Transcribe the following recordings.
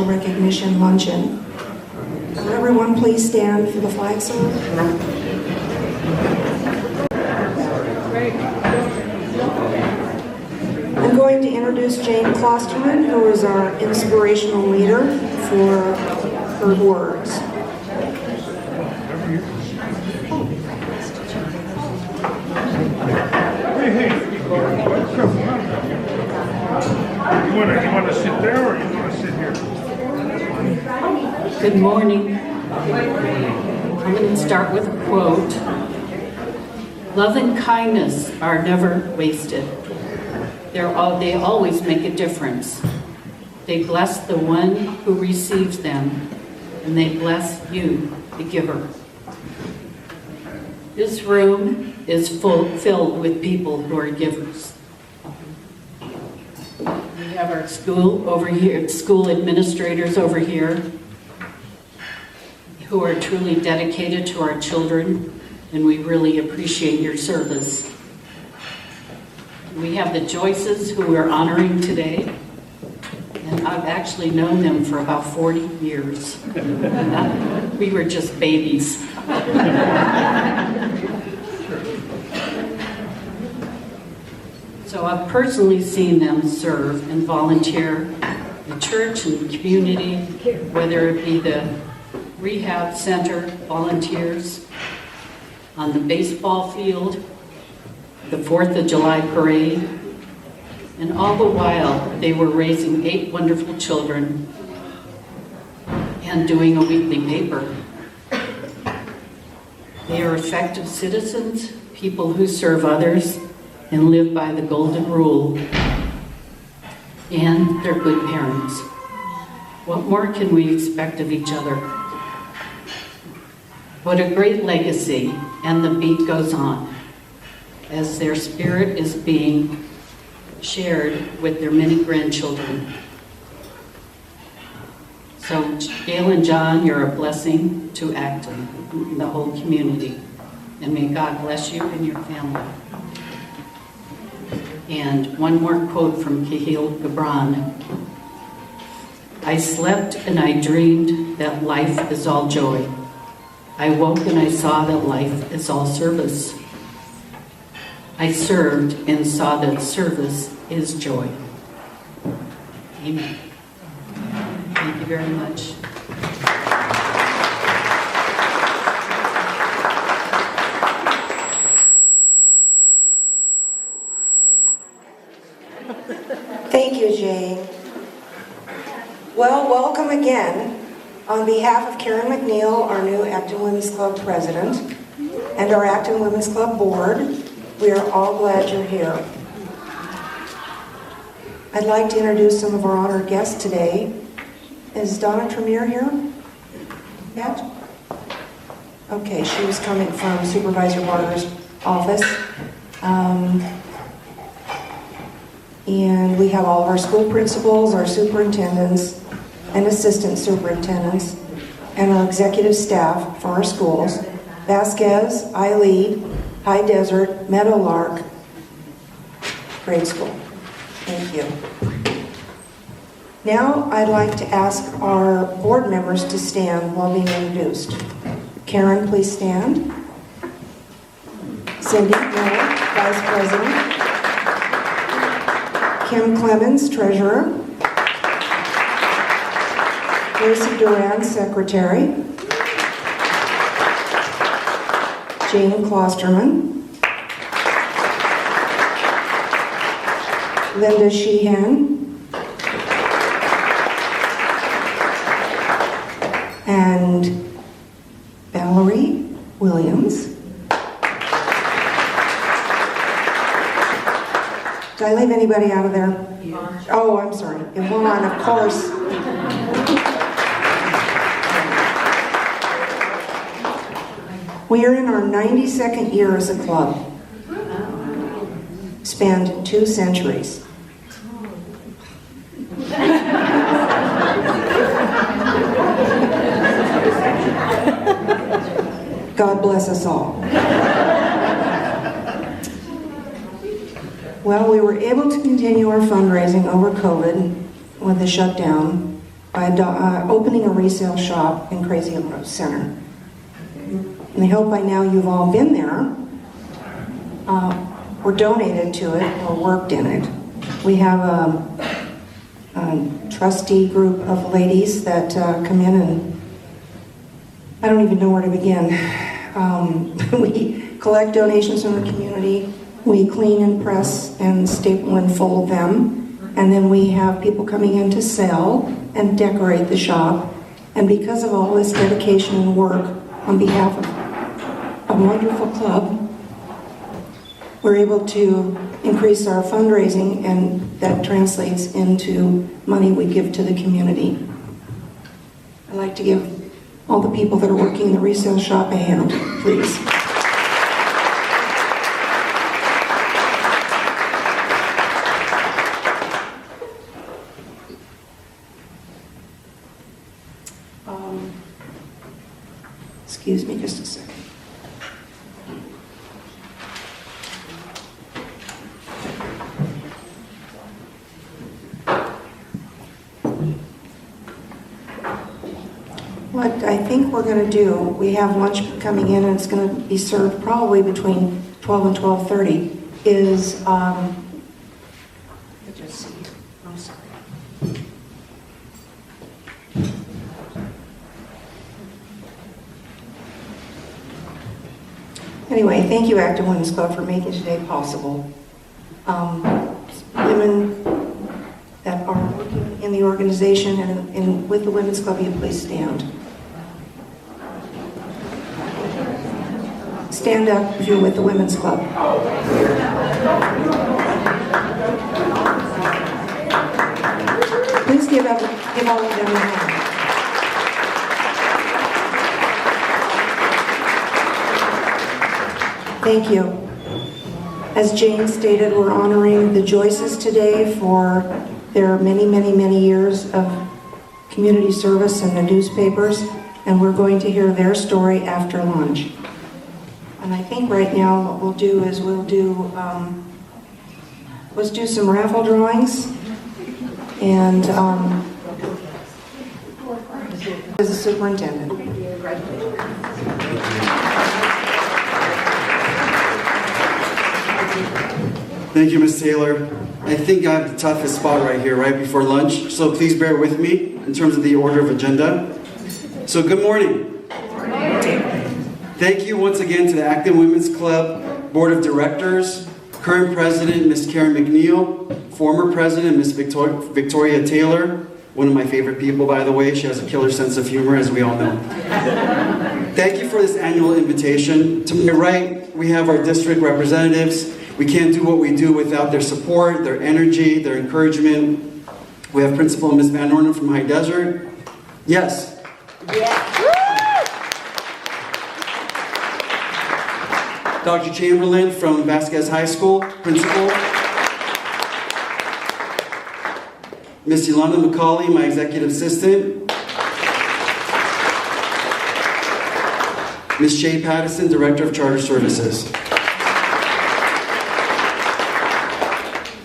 Recognition Luncheon. Will everyone please stand for the flag salute? I'm going to introduce Jane Klosterman, who is our inspirational leader, for her words. You want to sit there or you want to sit here? Good morning. I'm going to start with a quote. Love and kindness are never wasted. They always make a difference. They bless the one who receives them, and they bless you, the giver. This room is filled with people who are givers. We have our school over here, school administrators over here, who are truly dedicated to our children, and we really appreciate your service. We have the Joyces, who we're honoring today, and I've actually known them for about 40 years. We were just babies. So I've personally seen them serve and volunteer in the church and the community, whether it be the rehab center volunteers, on the baseball field, the 4th of July parade, and all the while they were raising 8 wonderful children and doing a weekly paper. They are effective citizens, people who serve others and live by the golden rule, and they're good parents. What more can we expect of each other? What a great legacy, and the beat goes on as their spirit is being shared with their many grandchildren. So Gail and John, you're a blessing to Acton and the whole community, and may God bless you and your family. And one more quote from Khalil Gibran. I slept and I dreamed that life is all joy. I woke and I saw that life is all service. I served and saw that service is joy. Amen. Thank you very much. Thank you, Jane. Well, welcome again. On behalf of Karen McNeil, our new Acton Women's Club president, and our Acton Women's Club board, we are all glad you're here. I'd like to introduce some of our honored guests today. Is Donna Tremere here yet? Okay, she was coming from Supervisor Barter's office. And we have all of our school principals, our superintendents, and assistant superintendents, and our executive staff for our schools: Vasquez, I-Lead, High Desert, Meadowlark grade school. Thank you. Now I'd like to ask our board members to stand while being introduced. Karen, please stand. Cindy Miller, Vice President. Kim Clemens, Treasurer. Lucy Duran, Secretary. Jane Klosterman. Linda Sheehan. And Valerie Williams. Did I leave anybody out of there? Yvonne. Oh, I'm sorry. Yvonne, of course. We are in our 92nd year as a club. Spanned 2 centuries. God bless us all. Well, we were able to continue our fundraising over COVID with the shutdown by opening a resale shop in Crazy Rose Center. And I hope by now you've all been there, or donated to it, or worked in it. We have a trustee group of ladies that come in, and I don't even know where to begin. We collect donations from the community. We clean and press and staple and fold them. And then we have people coming in to sell and decorate the shop. And because of all this dedication and work on behalf of a wonderful club, we're able to increase our fundraising, and that translates into money we give to the community. I'd like to give all the people that are working in the resale shop a hand, please. Excuse me just a second. What I think we're going to do, we have lunch coming in, and it's going to be served probably between 12 and 12:30, is, just see, I'm sorry. Anyway, thank you, Acton Women's Club, for making today possible. Women that are working in the organization and with the Women's Club, you please stand. Stand up if you're with the Women's Club. Please give all of them a hand. Thank you. As Jane stated, we're honoring the Joyces today for their many, many, many years of community service in the newspapers, and we're going to hear their story after lunch. And I think right now what we'll do is let's do some raffle drawings, and as a superintendent. Thank you, Ms. Taylor. I think I have the toughest spot right here, right before lunch, so please bear with me in terms of the order of agenda. So good morning. Thank you once again to the Acton Women's Club Board of Directors, current president, Ms. Karen McNeil, former president, Ms. Victoria Taylor, one of my favorite people, by the way. She has a killer sense of humor, as we all know. Thank you for this annual invitation. To my right, we have our district representatives. We can't do what we do without their support, their energy, their encouragement. We have Principal Ms. Van Ornen from High Desert. Yes. Dr. Chamberlain from Vasquez High School, Principal. Ms. Yolanda McCauley, my Executive Assistant. Ms. Shay Pattison, Director of Charter Services.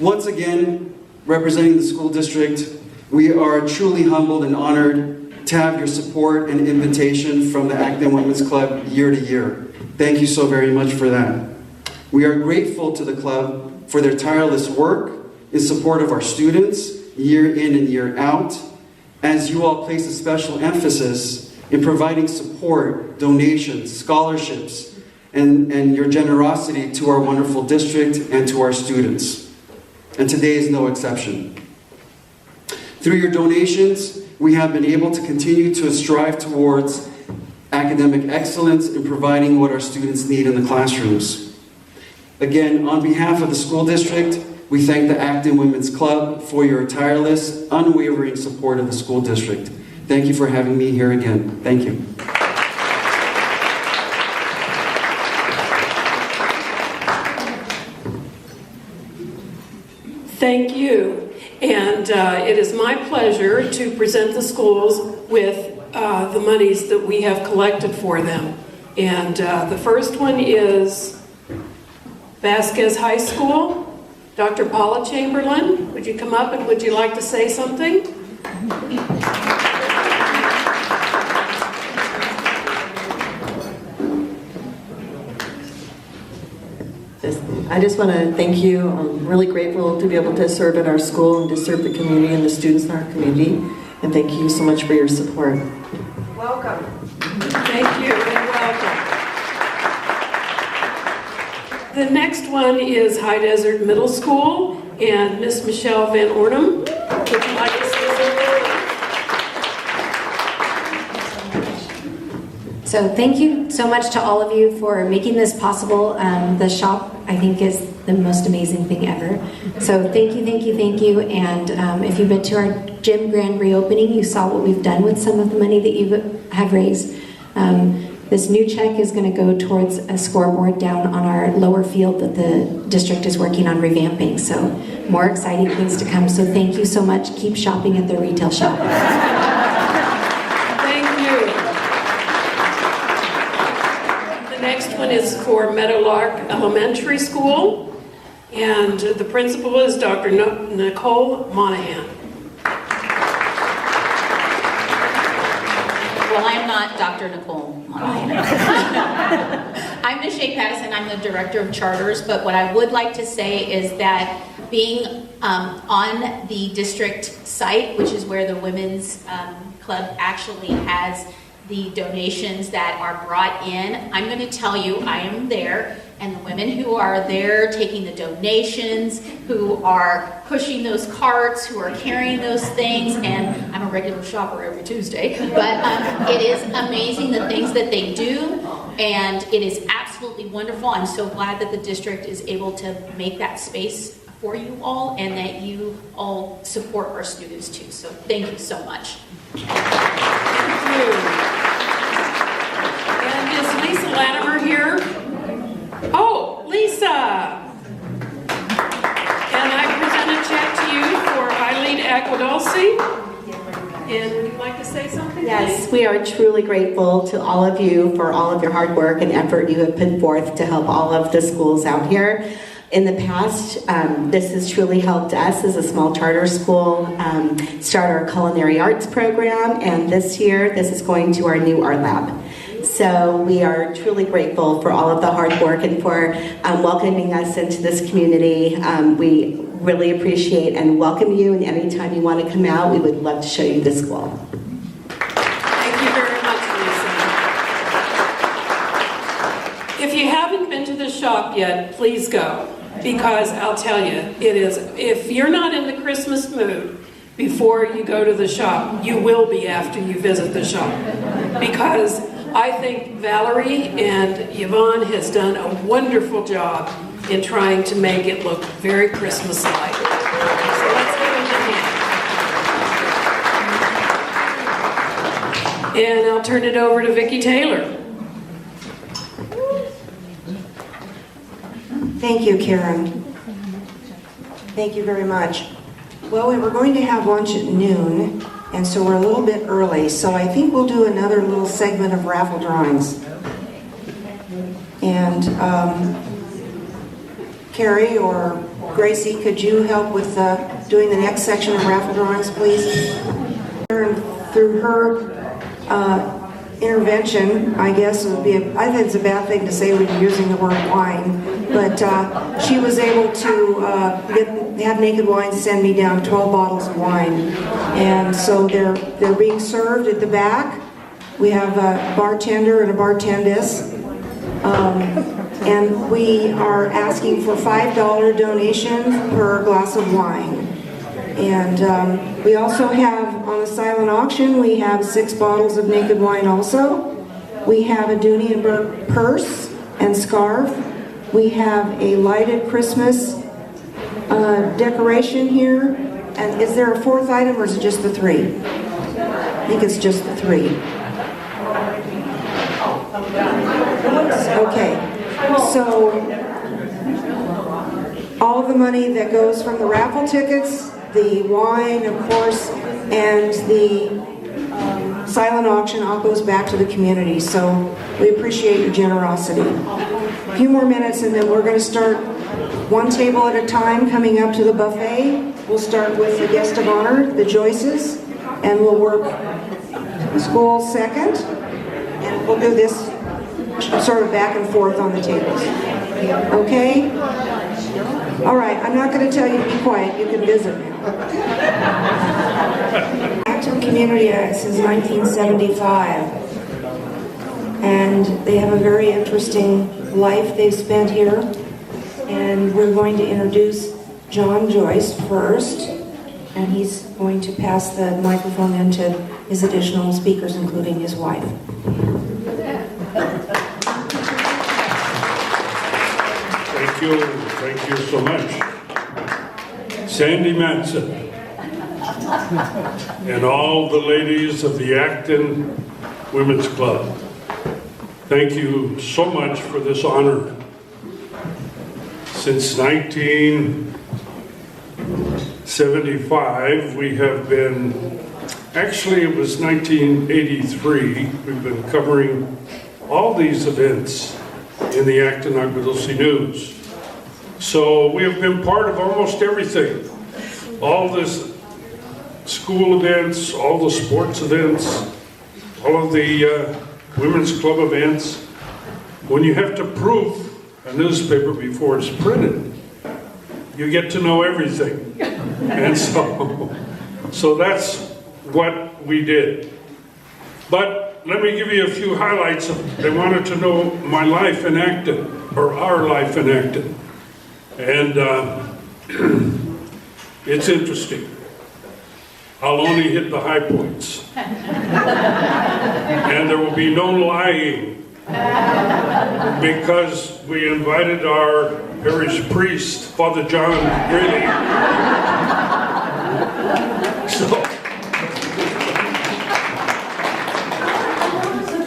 Once again, representing the school district, we are truly humbled and honored to have your support and invitation from the Acton Women's Club year to year. Thank you so very much for that. We are grateful to the club for their tireless work in support of our students year in and year out, as you all place a special emphasis in providing support, donations, scholarships, and your generosity to our wonderful district and to our students. And today is no exception. Through your donations, we have been able to continue to strive towards academic excellence in providing what our students need in the classrooms. Again, on behalf of the school district, we thank the Acton Women's Club for your tireless, unwavering support of the school district. Thank you for having me here again. Thank you. Thank you. And it is my pleasure to present the schools with the monies that we have collected for them. And the first one is Vasquez High School. Dr. Paula Chamberlain, would you come up and would you like to say something? I just want to thank you. I'm really grateful to be able to serve at our school and to serve the community and the students in our community. And thank you so much for your support. Welcome. Thank you and welcome. The next one is High Desert Middle School, and Miss Michelle Van Ornum. Would you like to say something? So thank you so much to all of you for making this possible. The shop, I think, is the most amazing thing ever. So thank you, thank you, thank you. And if you've been to our gym grand reopening, you saw what we've done with some of the money that you have raised. This new check is going to go towards a scoreboard down on our lower field that the district is working on revamping. So more exciting things to come. So thank you so much. Keep shopping at the retail shop. Thank you. The next one is for Meadowlark Elementary School, and the principal is Dr. Nicole Monahan. Well, I'm not Dr. Nicole Monahan. I'm Ms. Shay Pattison. I'm the Director of Charters, but what I would like to say is that being on the district site, which is where the Women's Club actually has the donations that are brought in, I'm going to tell you, I am there, and the women who are there taking the donations, who are pushing those carts, who are carrying those things, and I'm a regular shopper every Tuesday, but it is amazing the things that they do, and it is absolutely wonderful. I'm so glad that the district is able to make that space for you all, and that you all support our students too. So thank you so much. Thank you. And is Lisa Latimer here? Oh, Lisa! And I present a check to you for Eileen Aquadolce. And would you like to say something? Yes, we are truly grateful to all of you for all of your hard work and effort you have put forth to help all of the schools out here. In the past, this has truly helped us as a small charter school start our culinary arts program, and this year this is going to our new art lab. So we are truly grateful for all of the hard work and for welcoming us into this community. We really appreciate and welcome you, and anytime you want to come out, we would love to show you the school. Thank you very much, Lisa. If you haven't been to the shop yet, please go, because I'll tell you, it is, if you're not in the Christmas mood before you go to the shop, you will be after you visit the shop, because I think Valerie and Yvonne has done a wonderful job in trying to make it look very Christmas-like. So let's give them a hand. And I'll turn it over to Vicki Taylor. Thank you, Karen. Thank you very much. Well, we were going to have lunch at noon, and so we're a little bit early, so I think we'll do another little segment of raffle drawings. And Carrie or Gracie, could you help with doing the next section of raffle drawings, please? Through her intervention, I guess it would be, I think it's a bad thing to say when you're using the word wine, but she was able to have Naked Wine send me down 12 bottles of wine. And so they're being served at the back. We have a bartender and a bartendess. And we are asking for $5 donation per glass of wine. And we also have, on the silent auction, we have 6 bottles of Naked Wine also. We have a Dooney and Burke purse and scarf. We have a lighted Christmas decoration here. And is there a 4th item, or is it just the 3? I think it's just the 3. Okay, so all of the money that goes from the raffle tickets, the wine, of course, and the silent auction all goes back to the community. So we appreciate your generosity. A few more minutes and then we're going to start one table at a time coming up to the buffet. We'll start with the guest of honor, the Joyces, and we'll work the school second. And we'll do this sort of back and forth on the tables. Okay? All right, I'm not going to tell you to be quiet. You can visit now. Acton Community Act since 1975. And they have a very interesting life they've spent here. And we're going to introduce John Joyce first. And he's going to pass the microphone in to his additional speakers, including his wife. Thank you so much. Sandy Matson and all the ladies of the Acton Women's Club, thank you so much for this honor. Since 1975, we have been, actually it was 1983, we've been covering all these events in the Acton Aguadulce News. So we have been part of almost everything. All the school events, all the sports events, all of the women's club events. When you have to proof a newspaper before it's printed, you get to know everything. And so that's what we did. But let me give you a few highlights. They wanted to know my life in Acton, or our life in Acton. And it's interesting. I'll only hit the high points. And there will be no lying, because we invited our parish priest, Father John Greeley. So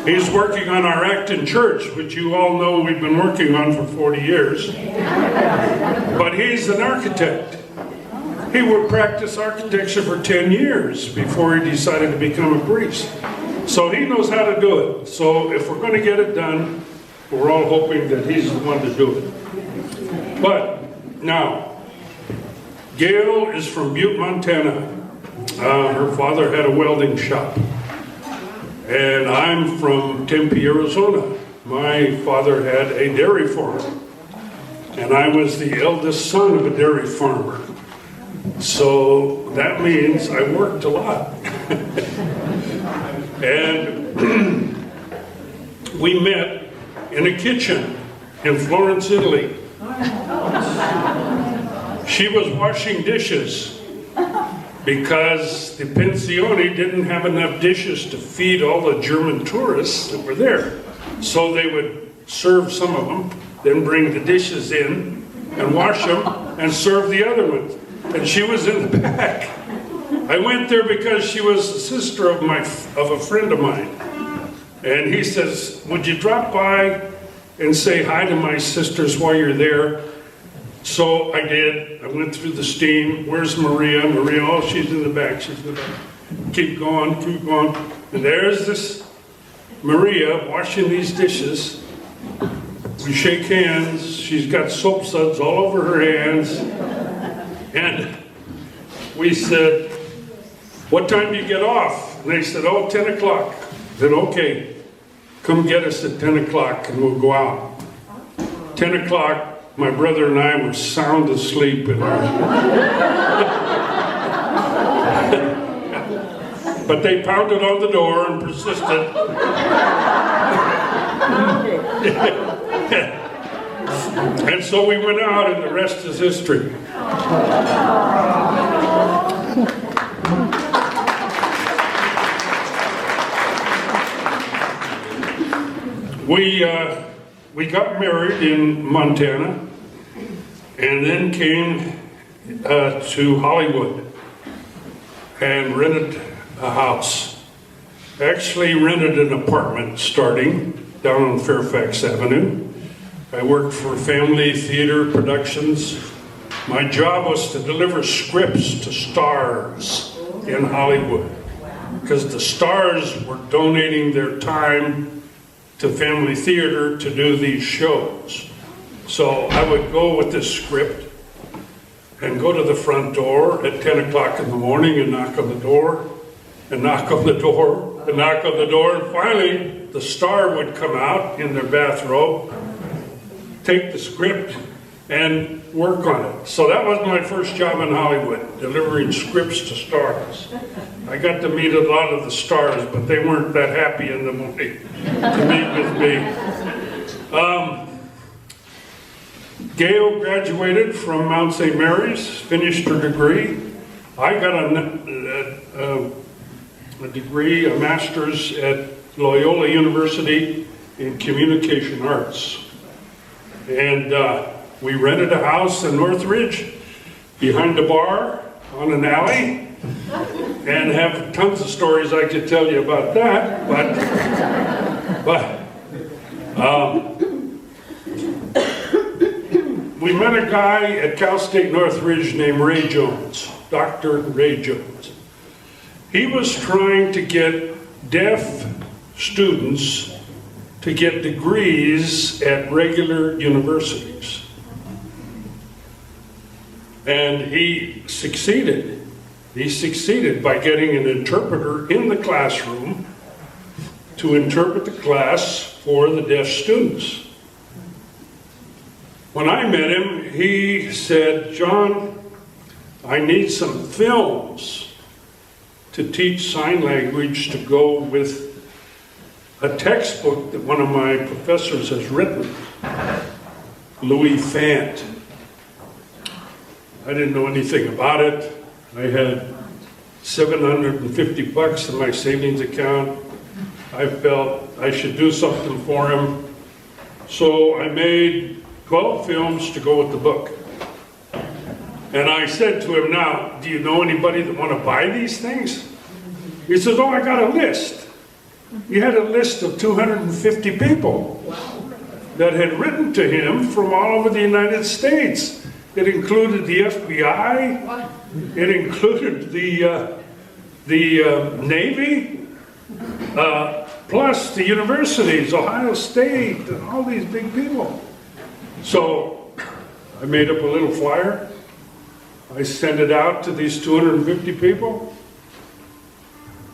he's working on our Acton church, which you all know we've been working on for 40 years. But he's an architect. He would practice architecture for 10 years before he decided to become a priest. So he knows how to do it. So if we're going to get it done, we're all hoping that he's the one to do it. But now, Gail is from Butte, Montana. Her father had a welding shop. And I'm from Tempe, Arizona. My father had a dairy farm. And I was the eldest son of a dairy farmer. So that means I worked a lot. And we met in a kitchen in Florence, Italy. She was washing dishes because the pensione didn't have enough dishes to feed all the German tourists that were there. So they would serve some of them, then bring the dishes in and wash them and serve the other ones. And she was in the back. I went there because she was a sister of a friend of mine. And he says, would you drop by and say hi to my sisters while you're there? So I did. I went through the steam. Where's Maria? Maria, oh, she's in the back. She's in the back. Keep going, keep going. And there's this Maria washing these dishes. We shake hands. She's got soap suds all over her hands. And we said, what time do you get off? And they said, oh, 10 o'clock. I said, okay, come get us at 10 o'clock and we'll go out. 10 o'clock, my brother and I were sound asleep in our... But they pounded on the door and persisted. And so we went out, and the rest is history. We got married in Montana, and then came to Hollywood and rented a house. Actually rented an apartment starting down on Fairfax Avenue. I worked for Family Theater Productions. My job was to deliver scripts to stars in Hollywood, because the stars were donating their time to Family Theater to do these shows. So I would go with this script and go to the front door at 10 o'clock in the morning and knock on the door, and knock on the door, and knock on the door, and finally the star would come out in their bathrobe, take the script, and work on it. So that was my first job in Hollywood, delivering scripts to stars. I got to meet a lot of the stars, but they weren't that happy in the movie to meet with me. Gail graduated from Mount St. Mary's, finished her degree. I got a degree, a master's at Loyola University in Communication Arts. And we rented a house in Northridge behind the bar on an alley, and have tons of stories I could tell you about that, but we met a guy at Cal State Northridge named Ray Jones, Dr. Ray Jones. He was trying to get deaf students to get degrees at regular universities. And he succeeded. He succeeded by getting an interpreter in the classroom to interpret the class for the deaf students. When I met him, he said, "John, I need some films to teach sign language to go with a textbook that one of my professors has written, Louis Fant." I didn't know anything about it. I had $750 in my savings account. I felt I should do something for him. So I made 12 films to go with the book. And I said to him, "Now, do you know anybody that want to buy these things?" He says, "Oh, I got a list." He had a list of 250 people that had written to him from all over the United States. It included the FBI. It included the Navy, plus the universities, Ohio State, and all these big people. So I made up a little flyer. I sent it out to these 250 people.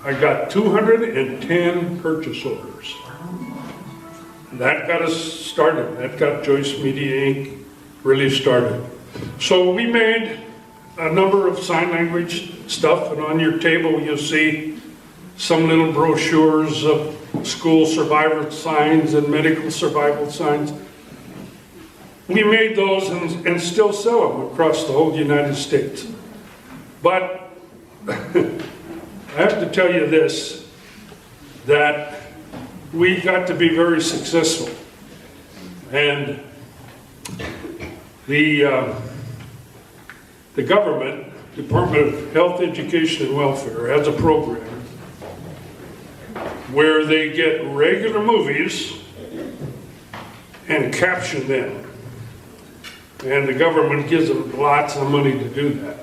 I got 210 purchase orders. That got us started. That got Joyce Media Inc. really started. So we made a number of sign language stuff, and on your table you'll see some little brochures of school survival signs and medical survival signs. We made those and still sell them across the whole United States. But I have to tell you this, that we got to be very successful. And the government, Department of Health, Education, and Welfare, has a program where they get regular movies and caption them. And the government gives them lots of money to do that.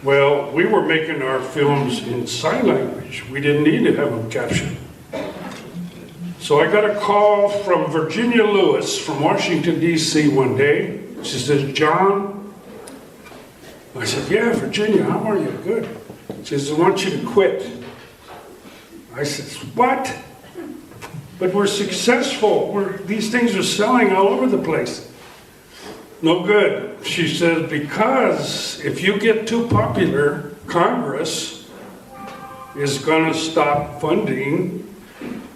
Well, we were making our films in sign language. We didn't need to have them captioned. So I got a call from Virginia Lewis from Washington, D.C. one day. She says, "John." I said, "Yeah, Virginia, how are you?" "Good." She says, "I want you to quit." I said, "What?" "But we're successful. These things are selling all over the place." "No good." She says, "Because if you get too popular, Congress is going to stop funding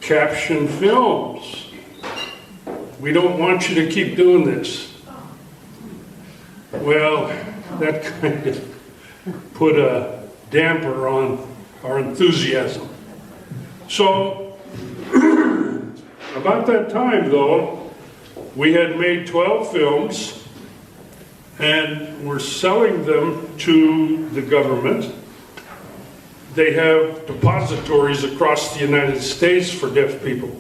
caption films. We don't want you to keep doing this." Well, that kind of put a damper on our enthusiasm. So, about that time, though, we had made 12 films, and we're selling them to the government. They have depositories across the United States for deaf people.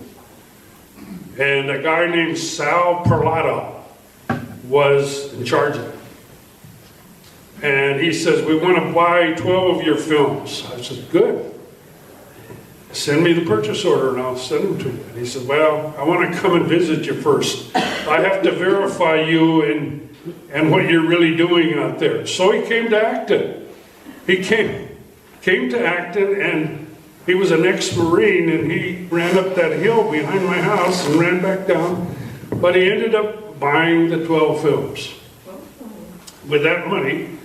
And a guy named Sal Parlato was in charge of it. And he says, "We want to buy 12 of your films." I said, "Good. Send me the purchase order and I'll send them to you." And he said, "Well, I want to come and visit you first. I have to verify you and what you're really doing out there." So he came to Acton. He came to Acton, and he was an ex-Marine, and he ran up that hill behind my house and ran back down. But he ended up buying the 12 films. With that money,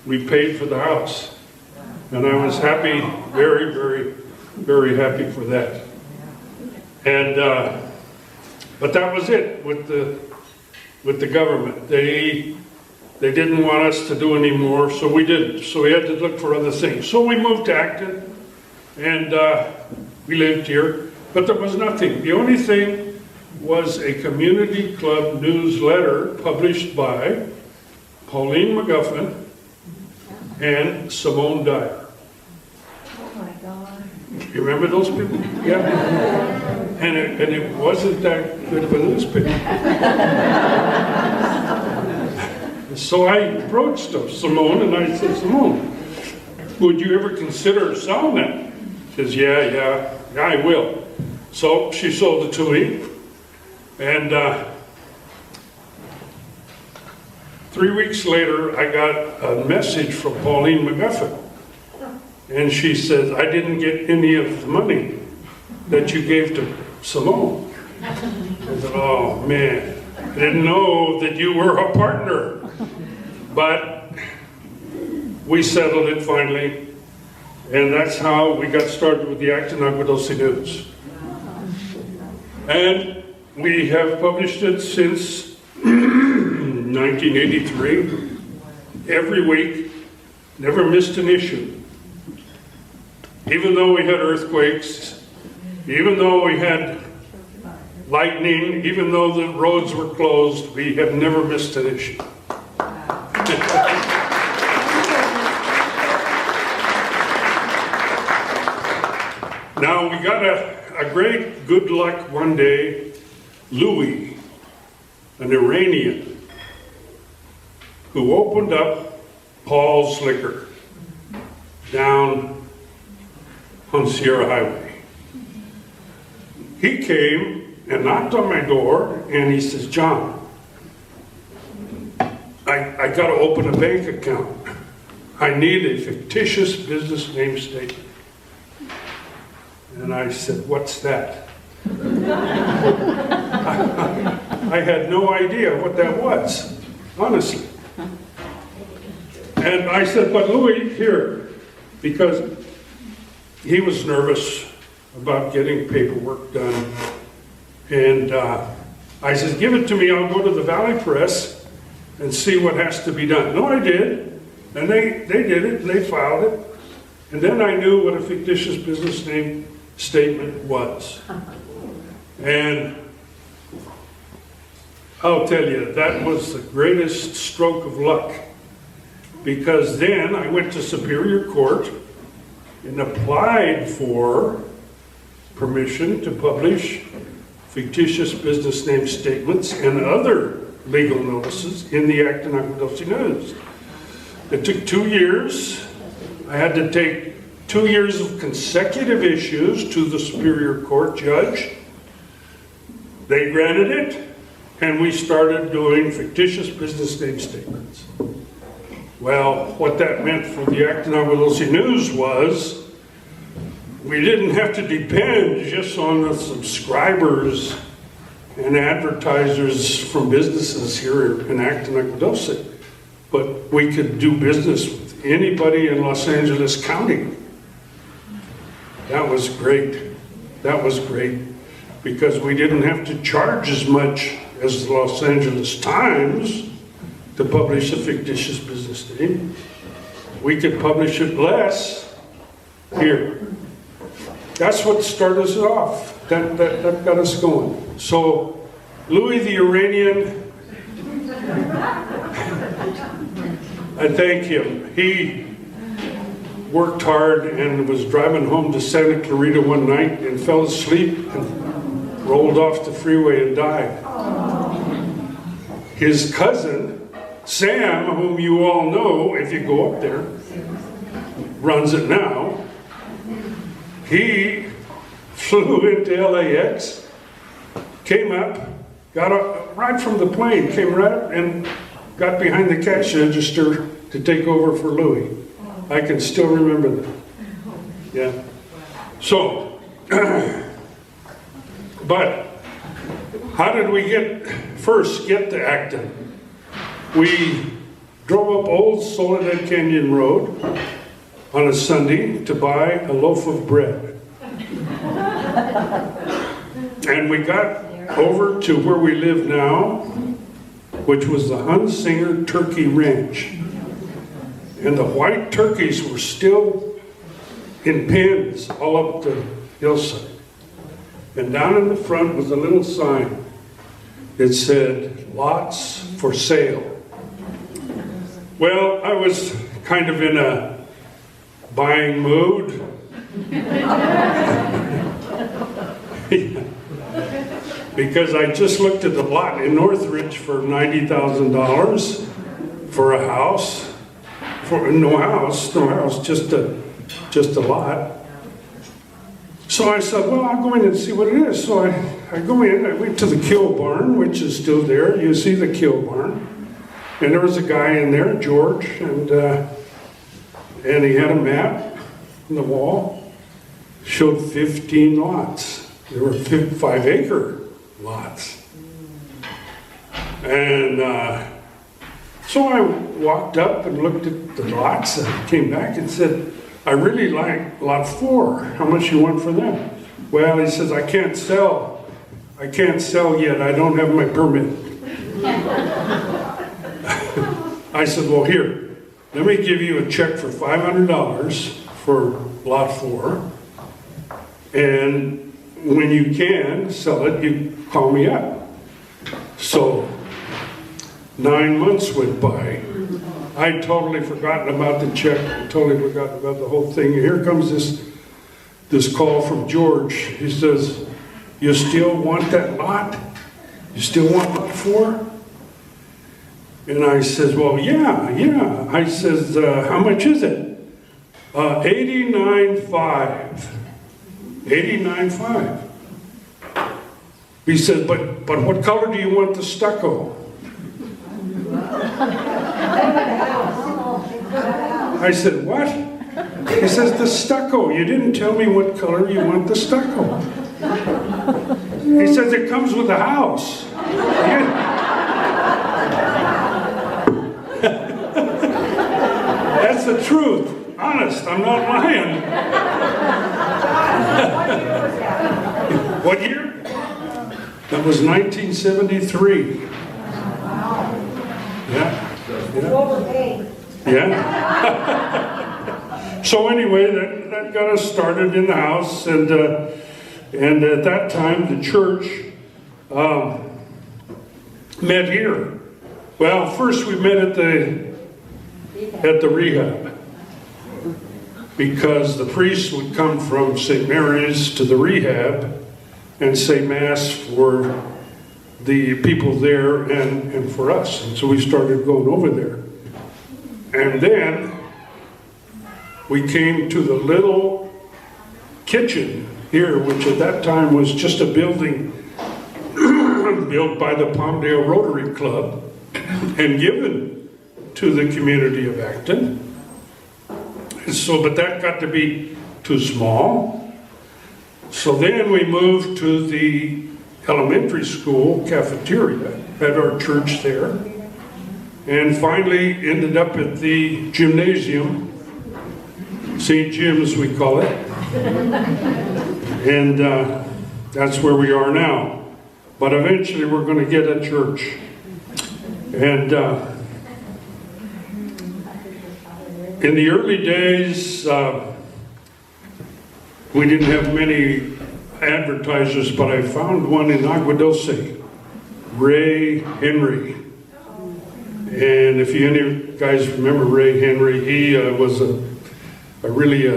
we paid for the house. And I was happy, very, very, very happy for that. And, but that was it with the government. They didn't want us to do any more, so we didn't. So we had to look for other things. So we moved to Acton, and we lived here. But there was nothing. The only thing was a community club newsletter published by Pauline McGuffin and Simone Dyer. Oh my God. You remember those people? Yeah. And it wasn't that good of a newspaper. So I approached Simone and I said, Simone, would you ever consider selling that? She says, yeah, I will. So she sold it to me. And 3 weeks later, I got a message from Pauline McGuffin. And she says, I didn't get any of the money that you gave to Simone. I said, oh man, I didn't know that you were a partner. But we settled it finally. And that's how we got started with the Acton Aguadulce News. And we have published it since 1983. Every week, never missed an issue. Even though we had earthquakes, even though we had lightning, even though the roads were closed, we have never missed an issue. Now, we got a great good luck one day. Louis, an Iranian, who opened up Paul's Liquor down on Sierra Highway. He came and knocked on my door and he says, John, I got to open a bank account. I need a fictitious business name statement. And I said, what's that? I had no idea what that was, honestly. And I said, but Louis, here, because he was nervous about getting paperwork done. And I said, give it to me, I'll go to the Valley Press and see what has to be done. No, I did. And they did it, and they filed it. And then I knew what a fictitious business name statement was. And I'll tell you, that was the greatest stroke of luck. Because then I went to Superior Court and applied for permission to publish fictitious business name statements and other legal notices in the Acton Aguadulce News. It took 2 years. I had to take 2 years of consecutive issues to the Superior Court judge. They granted it, and we started doing fictitious business name statements. Well, what that meant for the Acton Aguadulce News was we didn't have to depend just on the subscribers and advertisers from businesses here in Acton Aguadulce, but we could do business with anybody in Los Angeles County. That was great. That was great because we didn't have to charge as much as the Los Angeles Times to publish a fictitious business name. We could publish it less here. That's what started us off. That got us going. So Louis the Iranian, I thank him. He worked hard and was driving home to Santa Clarita one night and fell asleep and rolled off the freeway and died. His cousin, Sam, whom you all know if you go up there, runs it now. He flew into LAX, came up, got up right from the plane, came right up and got behind the cash register to take over for Louis. I can still remember that. Yeah. So, but how did we first get to Acton? We drove up Old Soledad Canyon Road on a Sunday to buy a loaf of bread. And we got over to where we live now, which was the Hunsinger Turkey Ranch. And the white turkeys were still in pens all up the hillside. And down in the front was a little sign that said, "Lots for sale." Well, I was kind of in a buying mood. Because I just looked at the lot in Northridge for $90,000 for a house. For no house, just a lot. So I said, well, I'll go in and see what it is. So I go in, I went to the kill barn, which is still there. You see the kill barn. And there was a guy in there, George, and he had a map on the wall, showed 15 lots. There were 5-acre lots. And so I walked up and looked at the lots and came back and said, I really like lot 4. How much you want for them? Well, he says, I can't sell yet. I don't have my permit. I said, well, here, let me give you a check for $500 for lot 4. And when you can sell it, you call me up. So 9 months went by. I'd totally forgotten about the check. I totally forgotten about the whole thing. Here comes this call from George. He says, you still want that lot? You still want lot 4? And I says, well, yeah. I says, how much is it? $89,500. $89,500. He said, but what color do you want the stucco? I said, what? He says, the stucco. You didn't tell me what color you want the stucco. He says, it comes with the house. That's the truth. Honest, I'm not lying. What year? That was 1973. Yeah. So anyway, that got us started in the house, and at that time the church met here. Well, first we met at the rehab, because the priests would come from St. Mary's to the rehab and say Mass for the people there and for us. And so we started going over there. And then we came to the little kitchen here, which at that time was just a building built by the Palmdale Rotary Club and given to the community of Acton. So, but that got to be too small. So then we moved to the elementary school cafeteria, had our church there, and finally ended up at the gymnasium, St. Jim's we call it, and that's where we are now. But eventually we're going to get a church. And in the early days, we didn't have many advertisers, but I found one in Agua Dulce, Ray Henry. And if you guys remember Ray Henry, he was a really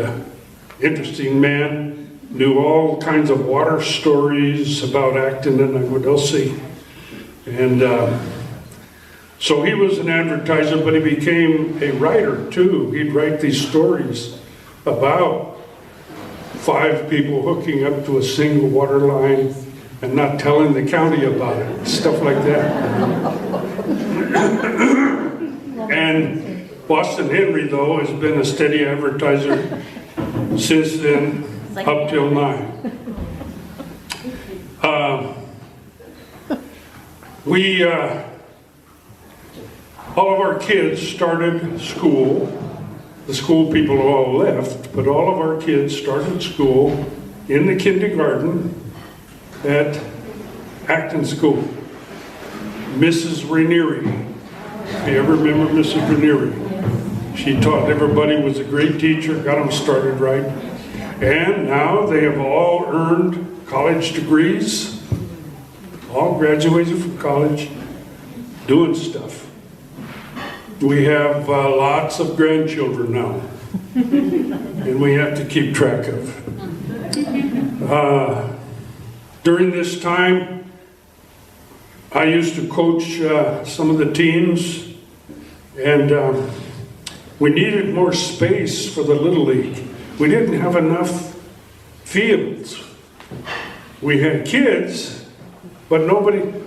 interesting man, knew all kinds of water stories about Acton and Agua Dulce. And so he was an advertiser, but he became a writer too. He'd write these stories about 5 people hooking up to a single water line and not telling the county about it, stuff like that. And Boston Henry, though, has been a steady advertiser since then, up till now. We, all of our kids started school. The school people all left, but all of our kids started school in the kindergarten at Acton School. Mrs. Ranieri, if you ever remember Mrs. Ranieri, she taught everybody, was a great teacher, got them started right. And now they have all earned college degrees, all graduated from college, doing stuff. We have lots of grandchildren now, and we have to keep track of. During this time, I used to coach some of the teams, and we needed more space for the Little League. We didn't have enough fields. We had kids, but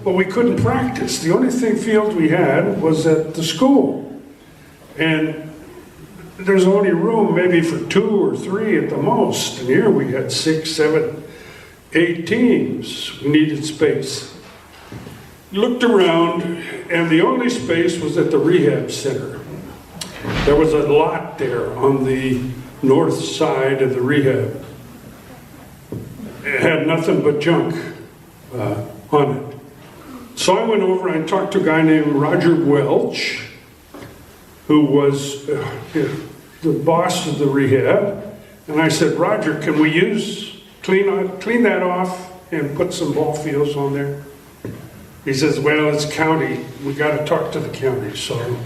we couldn't practice. The only field we had was at the school. And there's only room maybe for 2 or 3 at the most. And here we had 6, 7, 8 teams. We needed space. Looked around, and the only space was at the rehab center. There was a lot there on the north side of the rehab. It had nothing but junk on it. So I went over and talked to a guy named Roger Welch, who was the boss of the rehab. And I said, Roger, can we clean that off and put some ball fields on there? He says, well, it's county. We got to talk to the county. So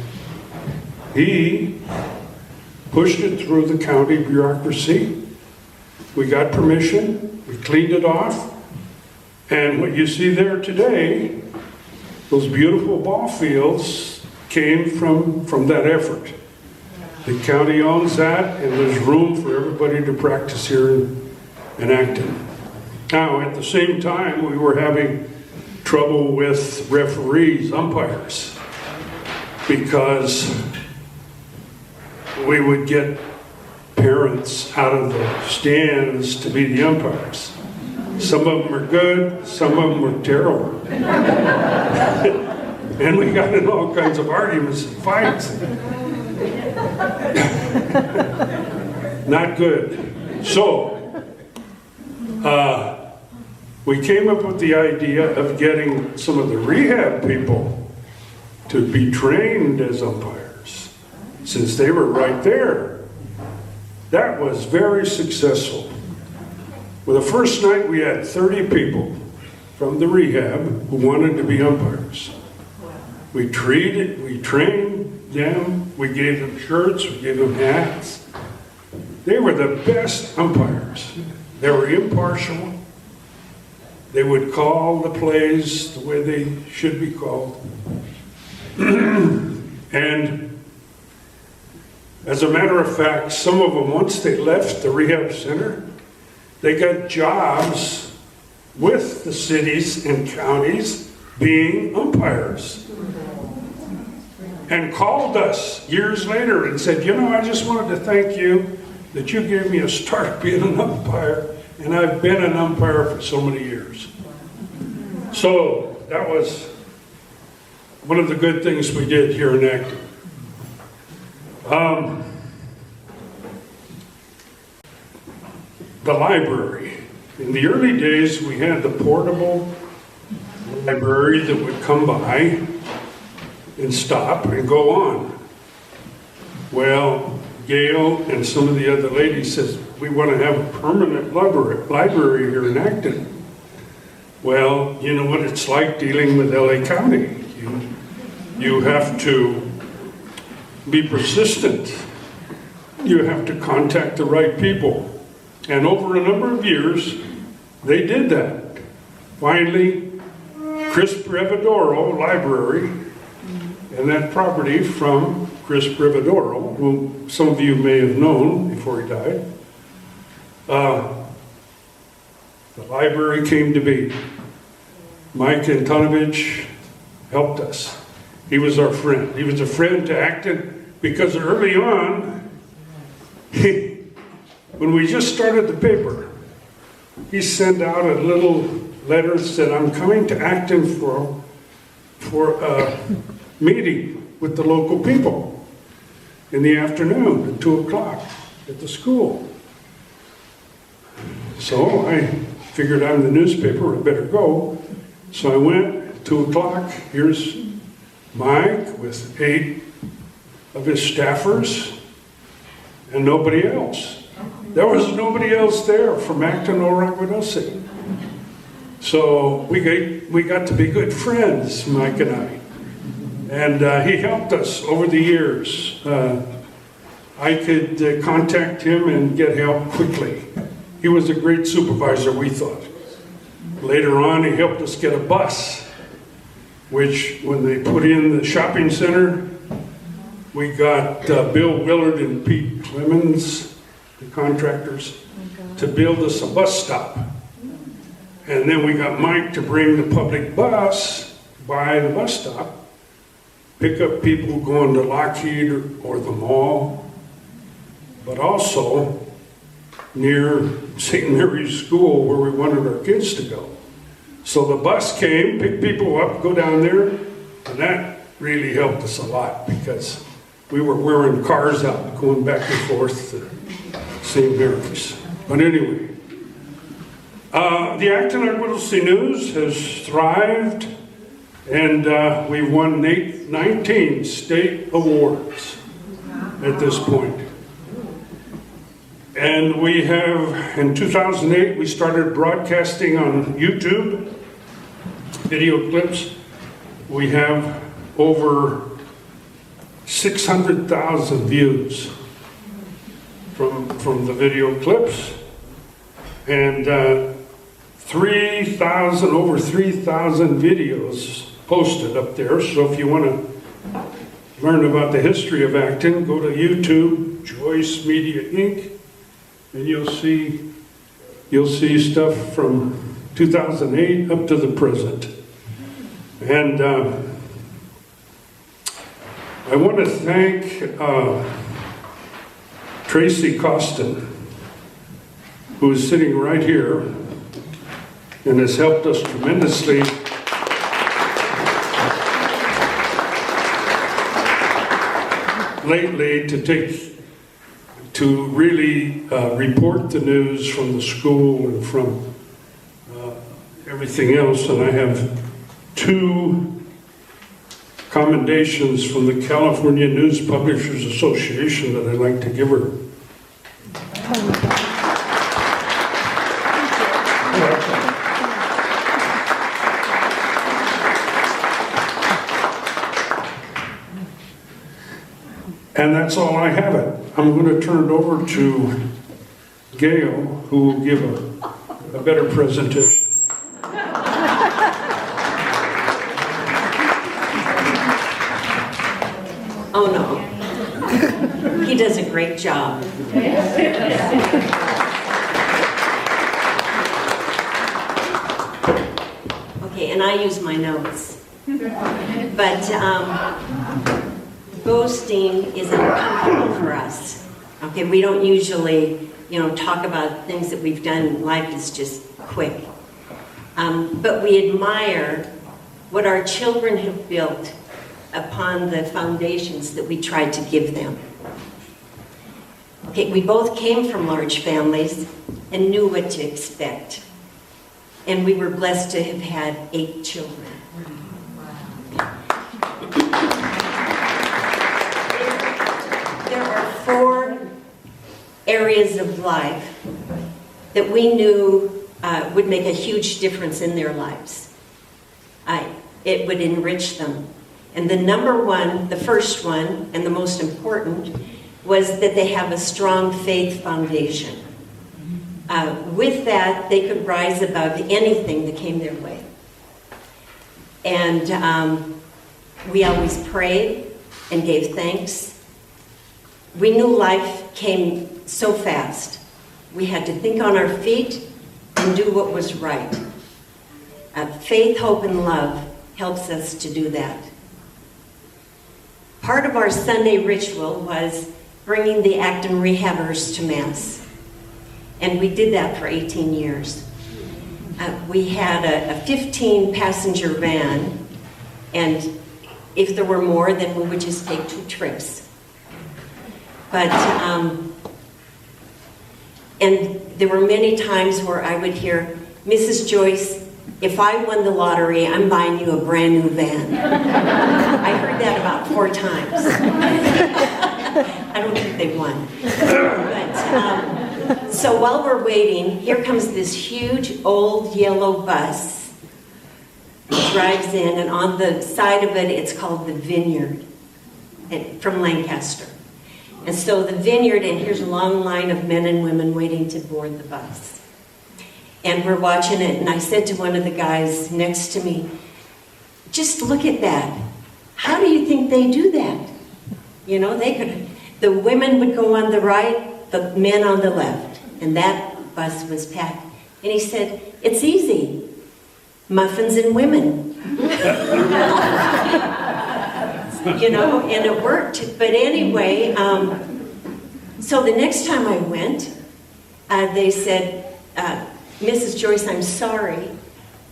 he pushed it through the county bureaucracy. We got permission. We cleaned it off. And what you see there today, those beautiful ball fields, came from that effort. The county owns that, and there's room for everybody to practice here in Acton. Now, at the same time, we were having trouble with referees, umpires, because we would get parents out of the stands to be the umpires. Some of them are good, some of them are terrible. And we got in all kinds of arguments and fights. Not good. So, we came up with the idea of getting some of the rehab people to be trained as umpires, since they were right there. That was very successful. Well, the first night we had 30 people from the rehab who wanted to be umpires. We trained them, we gave them shirts, we gave them hats. They were the best umpires. They were impartial. They would call the plays the way they should be called. And as a matter of fact, some of them, once they left the rehab center, they got jobs with the cities and counties being umpires. And called us years later and said, you know, I just wanted to thank you that you gave me a start being an umpire, and I've been an umpire for so many years. So that was one of the good things we did here in Acton. The library. In the early days, we had the portable library that would come by and stop and go on. Well, Gail and some of the other ladies says, we want to have a permanent library here in Acton. Well, you know what it's like dealing with LA County. You have to be persistent. You have to contact the right people. And over a number of years, they did that. Finally, Chris Brevedoro Library, and that property from Chris Brevedoro, who some of you may have known before he died, the library came to be. Mike Antonovich helped us. He was our friend. He was a friend to Acton because early on, when we just started the paper, he sent out a little letter that said, I'm coming to Acton for for a meeting with the local people in the afternoon at 2 o'clock at the school. So I figured I'm the newspaper, I better go. So I went at 2 o'clock. Here's Mike with 8 of his staffers and nobody else. There was nobody else there from Acton or Raguadoce. So we got to be good friends, Mike and I. And he helped us over the years. I could contact him and get help quickly. He was a great supervisor, we thought. Later on, he helped us get a bus, which when they put in the shopping center, we got Bill Willard and Pete Clemens, the contractors, to build us a bus stop. And then we got Mike to bring the public bus by the bus stop, pick up people going to Lockheed or the mall, but also near St. Mary's School where we wanted our kids to go. So the bus came, picked people up, go down there, and that really helped us a lot because we were wearing cars out, going back and forth to St. Mary's. But anyway, the Acton Raguadoce News has thrived, and we've won 19 state awards at this point. And we have, in 2008, we started broadcasting on YouTube, video clips. We have over 600,000 views from the video clips, and over 3,000 videos posted up there. So if you want to learn about the history of Acton, go to YouTube, Joyce Media Inc., and you'll see stuff from 2008 up to the present. And I want to thank Tracy Costin, who is sitting right here and has helped us tremendously lately to really report the news from the school and from everything else. And I have 2 commendations from the California News Publishers Association that I'd like to give her. And that's all I have it. I'm going to turn it over to Gail, who will give a better presentation. Oh no, he does a great job. Okay, and I use my notes. But boasting is uncomfortable for us. Okay, we don't usually, talk about things that we've done. Life is just quick. But we admire what our children have built upon the foundations that we tried to give them. Okay, we both came from large families and knew what to expect. And we were blessed to have had 8 children. There are 4 areas of life that we knew would make a huge difference in their lives. It would enrich them. And the number one, the first one, and the most important, was that they have a strong faith foundation. With that, they could rise above anything that came their way. And we always prayed and gave thanks. We knew life came so fast. We had to think on our feet and do what was right. Faith, hope, and love helps us to do that. Part of our Sunday ritual was bringing the Acton rehabbers to Mass. And we did that for 18 years. We had a 15-passenger van And if there were more, then we would just take 2 trips. But, and there were many times where I would hear, Mrs. Joyce, if I won the lottery, I'm buying you a brand new van. I heard that about 4 times. I don't think they won. But, so while we're waiting, here comes this huge old yellow bus. It drives in, and on the side of it, it's called the Vineyard from Lancaster. And so the Vineyard, and here's a long line of men and women waiting to board the bus. And we're watching it, and I said to one of the guys next to me, just look at that. How do you think they do that? You know, the women would go on the right, the men on the left, and that bus was packed. And he said, it's easy. Muffins and women. You know, and it worked. But anyway, so the next time I went, they said, Mrs. Joyce, I'm sorry,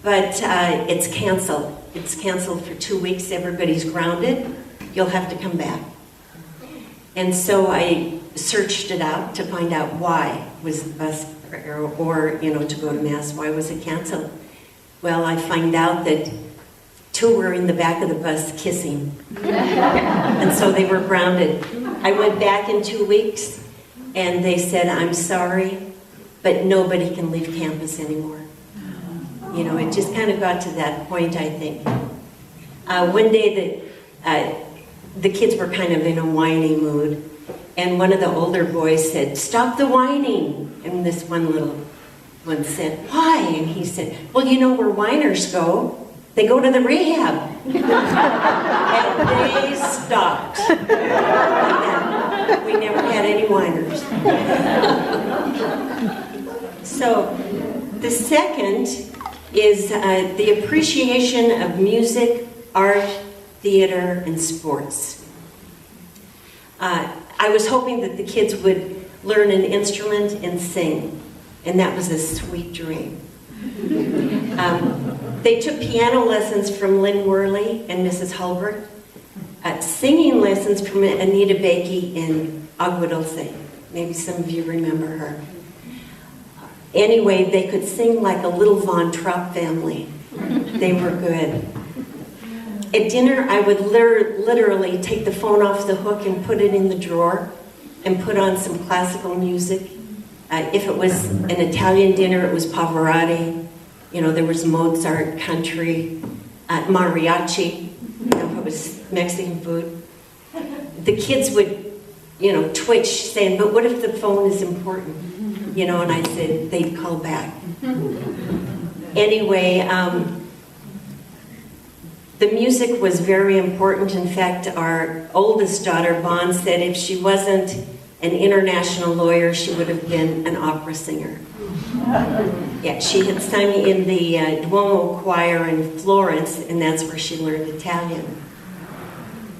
but it's canceled. It's canceled for 2 weeks. Everybody's grounded. You'll have to come back. And so I searched it out to find out why was the bus, or you know, to go to Mass, why was it canceled? Well, I find out that 2 were in the back of the bus kissing. And so they were grounded. I went back in 2 weeks, and they said, I'm sorry, but nobody can leave campus anymore. You know, it just kind of got to that point, I think. One day the kids were kind of in a whiny mood, and one of the older boys said, stop the whining. And this one little one said, why? And he said, well, you know where whiners go. They go to the rehab. And they stopped. And we never had any whiners. So the second is the appreciation of music, art, theater, and sports. I was hoping that the kids would learn an instrument and sing, and that was a sweet dream. They took piano lessons from Lynn Worley and Mrs. Hulbert, singing lessons from Anita Bakey in Agua Dulce. Maybe some of you remember her. Anyway, they could sing like a little Von Trapp family. They were good. At dinner, I would literally take the phone off the hook and put it in the drawer and put on some classical music. If it was an Italian dinner, it was Pavarotti. You know, there was Mozart, country, mariachi. You know, if it was Mexican food. The kids would, you know, twitch, saying, but what if the phone is important? You know, and I said, they'd call back. Anyway, the music was very important. In fact, our oldest daughter, Bon, said if she wasn't an international lawyer, she would have been an opera singer. Yeah, she had sung in the Duomo choir in Florence, and that's where she learned Italian.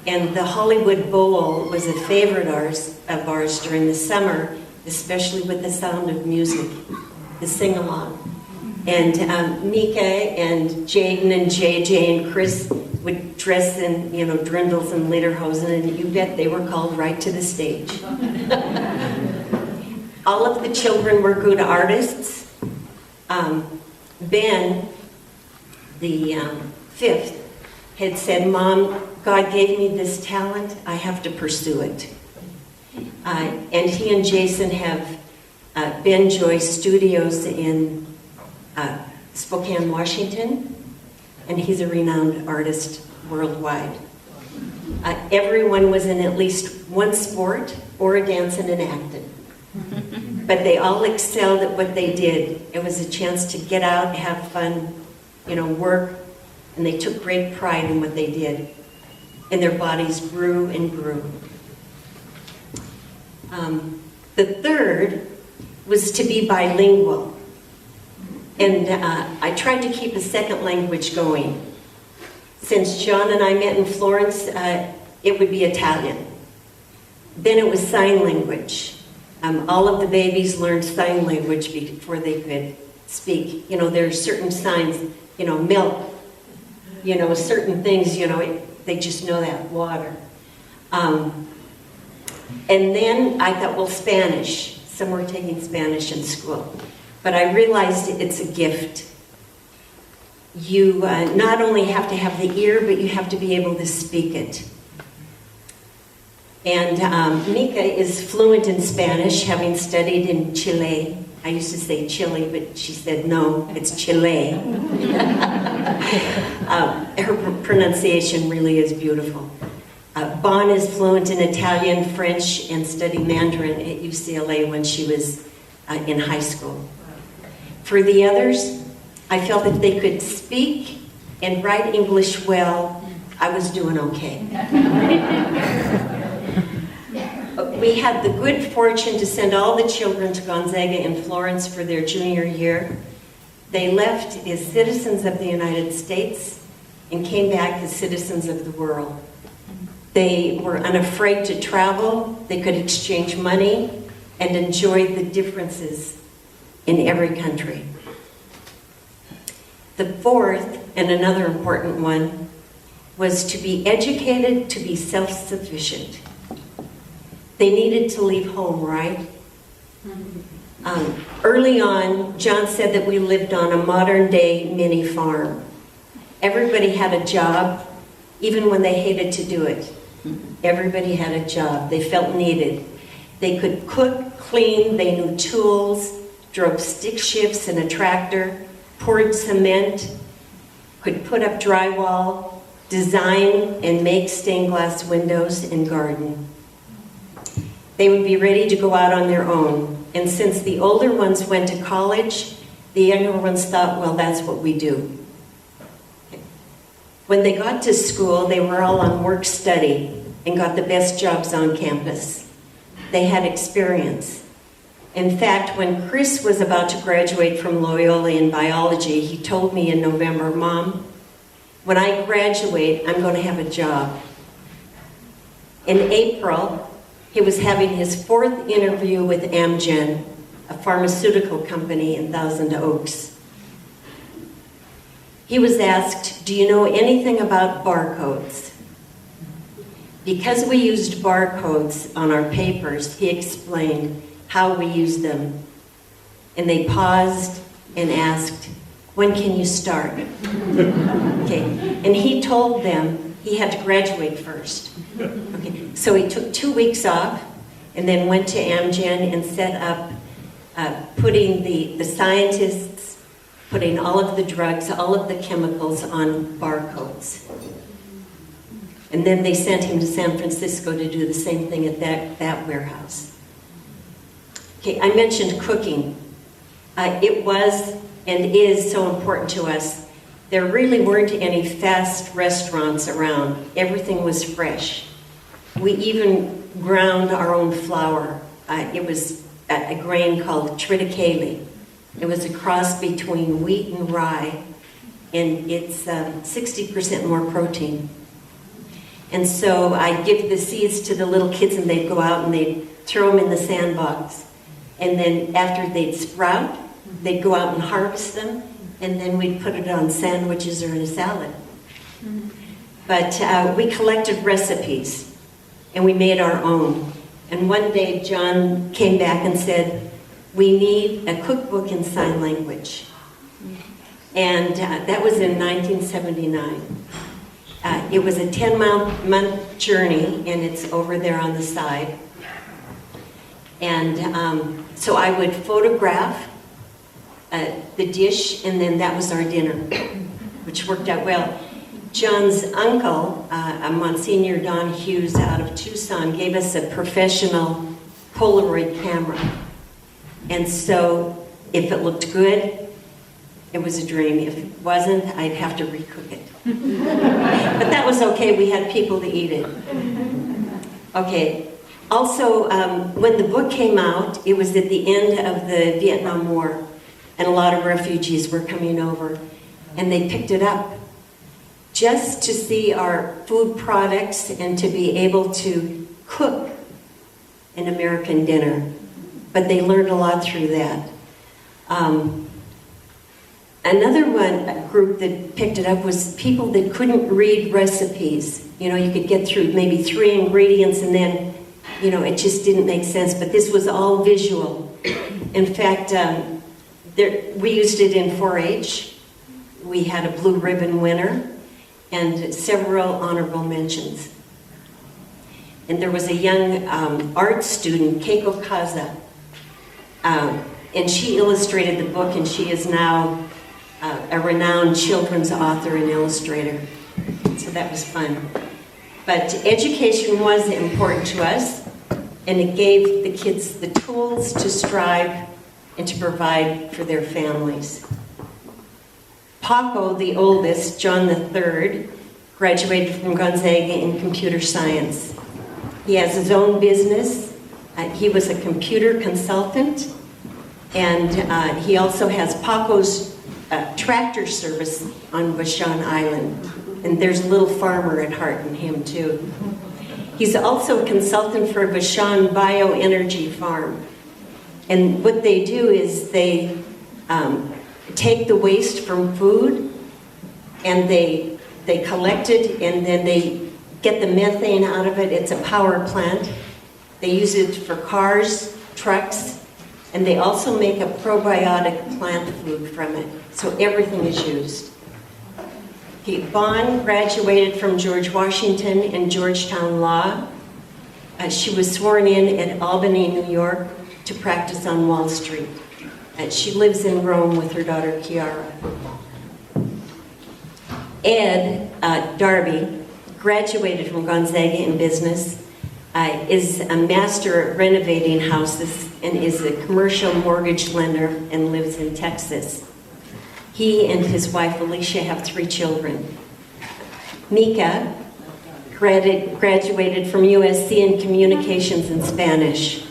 And the Hollywood Bowl was a favorite of ours during the summer, especially with the sound of music, the sing-along. And Mika and Jaden and JJ and Chris would dress in, you know, drindles and lederhosen, and you bet they were called right to the stage. All of the children were good artists. Ben, the fifth, had said, Mom, God gave me this talent, I have to pursue it. And he and Jason have Ben Joyce Studios in Spokane, Washington, and he's a renowned artist worldwide. Everyone was in at least one sport or a dance and an Acton. But they all excelled at what they did. It was a chance to get out, have fun, you know, work, and they took great pride in what they did. And their bodies grew and grew. The third was to be bilingual. And I tried to keep a second language going. Since John and I met in Florence, it would be Italian. Then it was sign language. All of the babies learned sign language before they could speak. You know, there are certain signs, you know, milk, certain things, they just know that water. And then I thought, well, Spanish. Some were taking Spanish in school. But I realized it's a gift. You not only have to have the ear, but you have to be able to speak it. And Mika is fluent in Spanish, having studied in Chile. I used to say Chile, but she said, no, it's Chile. Her pronunciation really is beautiful. Bon is fluent in Italian, French, and studied Mandarin at UCLA when she was in high school. For the others, I felt that they could speak and write English well. I was doing okay. We had the good fortune to send all the children to Gonzaga in Florence for their junior year. They left as citizens of the United States and came back as citizens of the world. They were unafraid to travel, they could exchange money, and enjoy the differences in every country. The fourth, and another important one, was to be educated to be self-sufficient. They needed to leave home, right? Early on, John said that we lived on a modern-day mini farm. Everybody had a job, even when they hated to do it. Everybody had a job. They felt needed. They could cook, clean, they knew tools, drove stick shifts in a tractor, poured cement, could put up drywall, design and make stained glass windows, and garden. They would be ready to go out on their own. And since the older ones went to college, the younger ones thought, well, that's what we do. When they got to school, they were all on work-study and got the best jobs on campus. They had experience. In fact, when Chris was about to graduate from Loyola in biology, he told me in November, Mom, when I graduate, I'm going to have a job. In April, he was having his fourth interview with Amgen, a pharmaceutical company in Thousand Oaks. He was asked, do you know anything about barcodes? Because we used barcodes on our papers, he explained how we used them. And they paused and asked, when can you start? Okay, and he told them he had to graduate first. Okay, so he took 2 weeks off and then went to Amgen and set up putting the scientists, putting all of the drugs, all of the chemicals on barcodes. And then they sent him to San Francisco to do the same thing at that warehouse. Okay, I mentioned cooking. It was and is so important to us. There really weren't any fast restaurants around. Everything was fresh. We even ground our own flour. It was a grain called triticale. It was a cross between wheat and rye, and it's 60% more protein. And so I'd give the seeds to the little kids, and they'd go out and they'd throw them in the sandbox. And then after they'd sprout, they'd go out and harvest them, and then we'd put it on sandwiches or in a salad. But we collected recipes, and we made our own. And one day, John came back and said, we need a cookbook in sign language. And that was in 1979. It was a 10-month journey, and it's over there on the side. And so I would photograph the dish, and then that was our dinner, which worked out well. John's uncle, Monsignor Don Hughes out of Tucson, gave us a professional Polaroid camera. And so if it looked good, it was a dream. If it wasn't, I'd have to recook it. But that was okay. We had people to eat it. Okay. Also, when the book came out, it was at the end of the Vietnam War, and a lot of refugees were coming over, and they picked it up just to see our food products and to be able to cook an American dinner. But they learned a lot through that. Another one, a group that picked it up was people that couldn't read recipes. You know, you could get through maybe 3 ingredients and then, you know, it just didn't make sense. But this was all visual. In fact, we used it in 4-H. We had a blue ribbon winner and several honorable mentions. And there was a young art student, Keiko Kaza, and she illustrated the book, and she is now a renowned children's author and illustrator. So that was fun. But education was important to us, and it gave the kids the tools to strive and to provide for their families. Paco, the oldest, John III, graduated from Gonzaga in computer science. He has his own business. He was a computer consultant, and he also has Paco's tractor service on Vashon Island. And there's a little farmer at heart in him, too. He's also a consultant for Vashon Bioenergy Farm. And what they do is they take the waste from food and they collect it, and then they get the methane out of it. It's a power plant. They use it for cars, trucks, and they also make a probiotic plant food from it. So everything is used. Okay, Vaughn graduated from George Washington and Georgetown Law. She was sworn in at Albany, New York, to practice on Wall Street. She lives in Rome with her daughter, Kiara. Ed Darby graduated from Gonzaga in business, is a master at renovating houses, and is a commercial mortgage lender and lives in Texas. He and his wife, Alicia, have 3 children. Mika graduated from USC in communications and Spanish.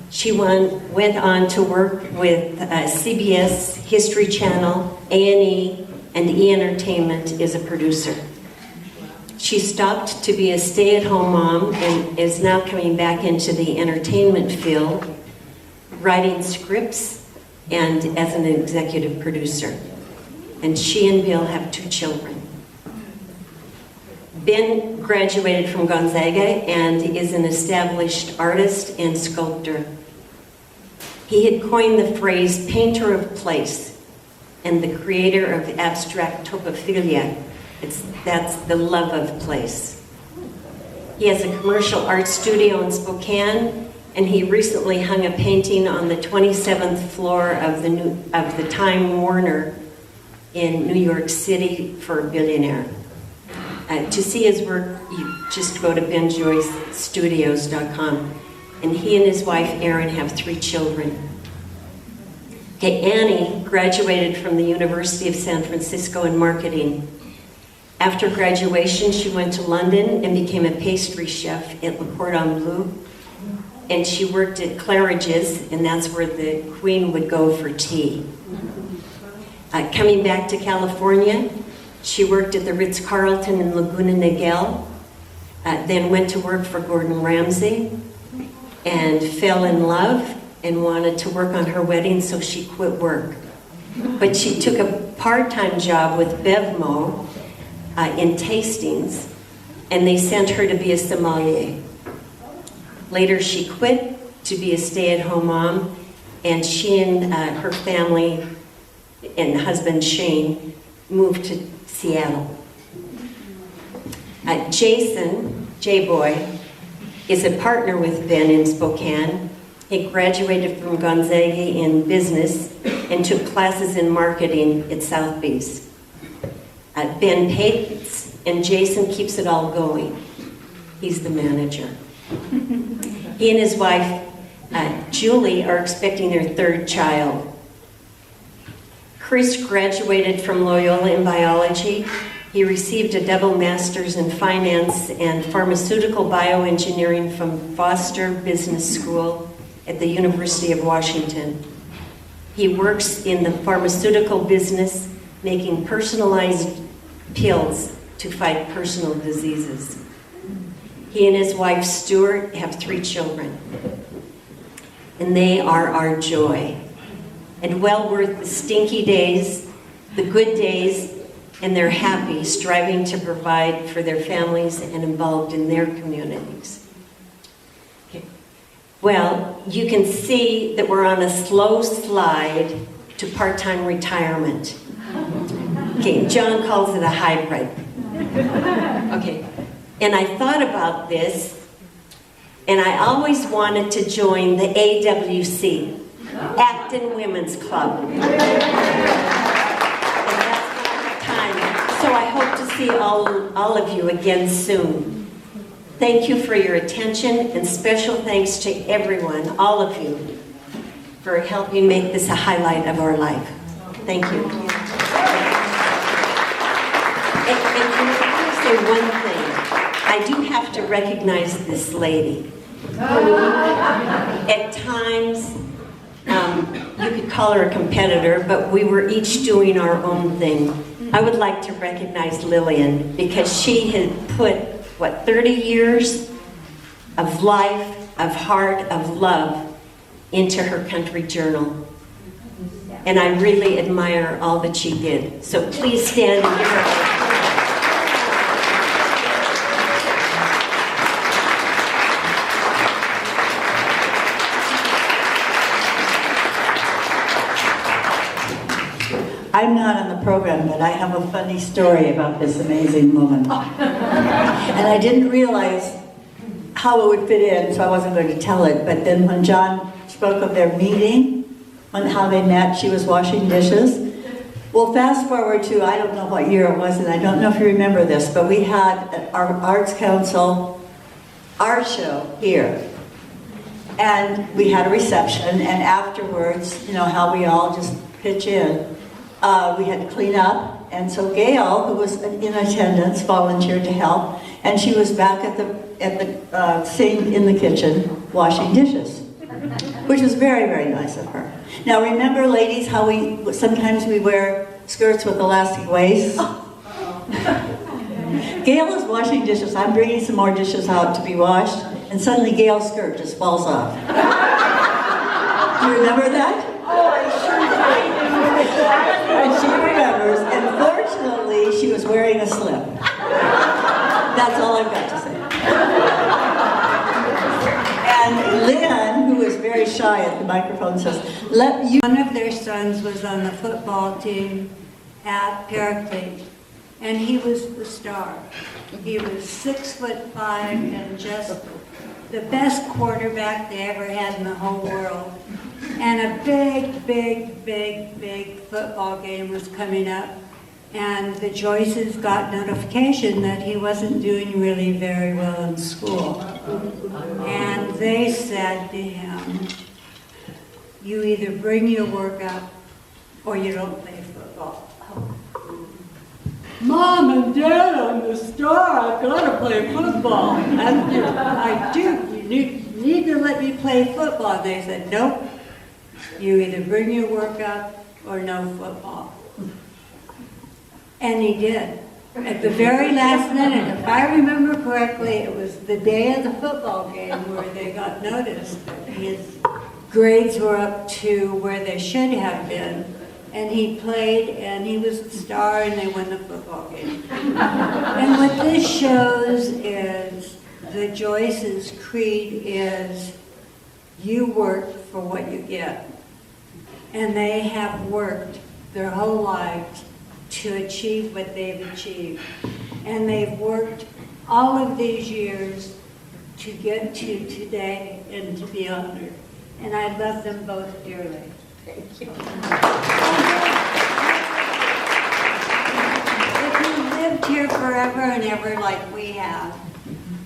She went on to work with CBS, History Channel, A&E, and E! Entertainment as a producer. She stopped to be a stay-at-home mom and is now coming back into the entertainment field, writing scripts and as an executive producer. And she and Bill have 2 children. Ben graduated from Gonzaga and is an established artist and sculptor. He had coined the phrase painter of place and the creator of abstract topophilia. That's the love of place. He has a commercial art studio in Spokane, and he recently hung a painting on the 27th floor of the Time Warner in New York City for a billionaire. To see his work, you just go to benjoycestudios.com. And he and his wife, Erin, have 3 children. Okay, Annie graduated from the University of San Francisco in marketing. After graduation, she went to London and became a pastry chef at Le Cordon Bleu. And she worked at Claridge's, and that's where the Queen would go for tea. Coming back to California, she worked at the Ritz-Carlton in Laguna Niguel, then went to work for Gordon Ramsay, and fell in love and wanted to work on her wedding, so she quit work. But she took a part-time job with Bevmo in tastings, and they sent her to be a sommelier. Later, she quit to be a stay-at-home mom, and she and her family and husband Shane moved to Seattle. Jason, J-Boy, is a partner with Ben in Spokane. He graduated from Gonzaga in business and took classes in marketing at Sotheby's. Ben paints, and Jason keeps it all going. He's the manager. He and his wife, Julie, are expecting their 3rd child. Chris graduated from Loyola in biology. He received a double master's in finance and pharmaceutical bioengineering from Foster Business School at the University of Washington. He works in the pharmaceutical business, making personalized pills to fight personal diseases. He and his wife, Stuart, have 3 children. And they are our joy. And well worth the stinky days the good days, and they're happy, striving to provide for their families and involved in their communities. Okay. Well, you can see that we're on a slow slide to part-time retirement. Okay, John calls it a hybrid. Okay, and I thought about this, and I always wanted to join the AWC, Acton Women's Club. And that's not the time. So I hope to see all of you again soon. Thank you for your attention, and special thanks to everyone, all of you, for helping make this a highlight of our life. Thank you. And can I say one thing? I do have to recognize this lady. At times, you could call her a competitor, but we were each doing our own thing. I would like to recognize Lillian, because she had put, 30 years of life, of heart, of love into her country journal. And I really admire all that she did. So please stand and give her a I'm not on the program, but I have a funny story about this amazing woman. And I didn't realize how it would fit in, so I wasn't going to tell it. But then when John spoke of their meeting, on how they met, she was washing dishes. Well, fast forward to, I don't know what year it was, and I don't know if you remember this, but we had our Arts Council art show here. And we had a reception, and afterwards, you know, how we all just pitch in. We had to clean up, and so Gail, who was in attendance, volunteered to help, and she was back at the sink in the kitchen washing dishes, which was very, very nice of her. Now, remember, ladies, how sometimes we wear skirts with elastic waists? Gail is washing dishes. I'm bringing some more dishes out to be washed, and suddenly Gail's skirt just falls off. Do you remember that? Oh, I sure do. And she remembers, and fortunately, she was wearing a slip. That's all I've got to say. And Lynn, who is very shy at the microphone, says, One of their sons was on the football team at Paraclete, and he was the star. He was 6'5" and just the best quarterback they ever had in the whole world. And a big football game was coming up, and the Joyces got notification that he wasn't doing really very well in school. And they said to him, you either bring your work up or you don't play football. Mom and Dad, I'm the star. I've got to play football. I do. You need to let me play football. They said, nope. You either bring your work up or no football. And he did. At the very last minute, if I remember correctly, it was the day of the football game where they got noticed that his grades were up to where they should have been. And he played, and he was the star, and they won the football game. And what this shows is the Joyce's creed is you work for what you get. And they have worked their whole lives to achieve what they've achieved. And they've worked all of these years to get to today and to be honored. And I love them both dearly. Thank you. If you lived here forever and ever like we have,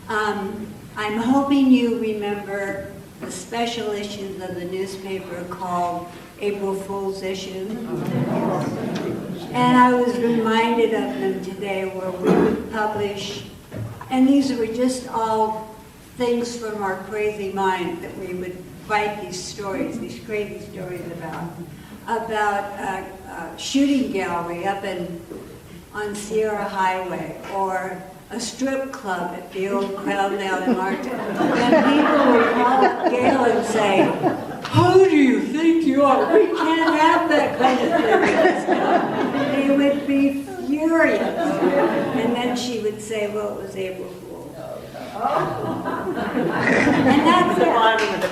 I'm hoping you remember the special issues of the newspaper called April Fool's Issue. And I was reminded of them today where we would publish, and these were just all things from our crazy mind that we would write these stories, these crazy stories about a shooting gallery up on Sierra Highway, or a strip club at the old Crown Nail in Martin. And people would call up Gail and say, who do you think you are? We can't have that kind of thing. They would be furious. And then she would say, well, it was April Fool's. And that's the bottom of the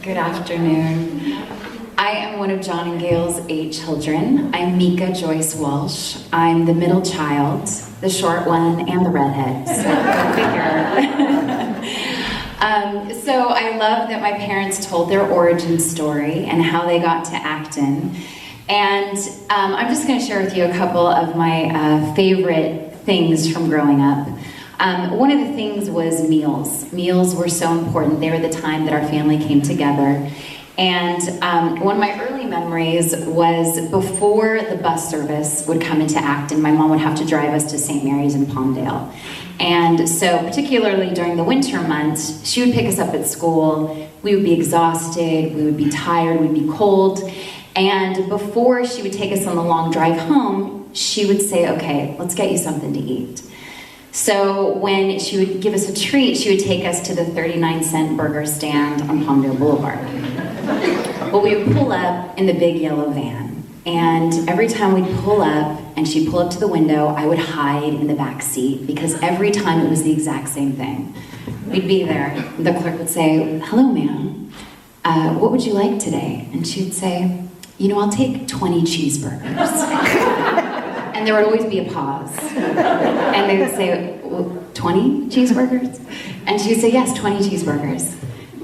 Good afternoon. I am one of John and Gail's 8 children. I'm Mika Joyce Walsh. I'm the middle child, the short one, and the redhead. So go figure. So I love that my parents told their origin story and how they got to Acton. And I'm just going to share with you a couple of my favorite things from growing up. One of the things was meals. Meals were so important. They were the time that our family came together. And one of my early memories was before the bus service would come into Acton, my mom would have to drive us to St. Mary's in Palmdale. And so particularly during the winter months, she would pick us up at school. We would be exhausted, we would be tired, we'd be cold. And before she would take us on the long drive home, she would say, okay, let's get you something to eat. So when she would give us a treat, she would take us to the 39-cent burger stand on Palmdale Boulevard. Well, we would pull up in the big yellow van, and every time we'd pull up and she'd pull up to the window, I would hide in the back seat because every time it was the exact same thing. We'd be there, the clerk would say, hello ma'am, what would you like today? And she'd say, you know, I'll take 20 cheeseburgers. And there would always be a pause. And they would say, 20 cheeseburgers? And she would say, yes, 20 cheeseburgers.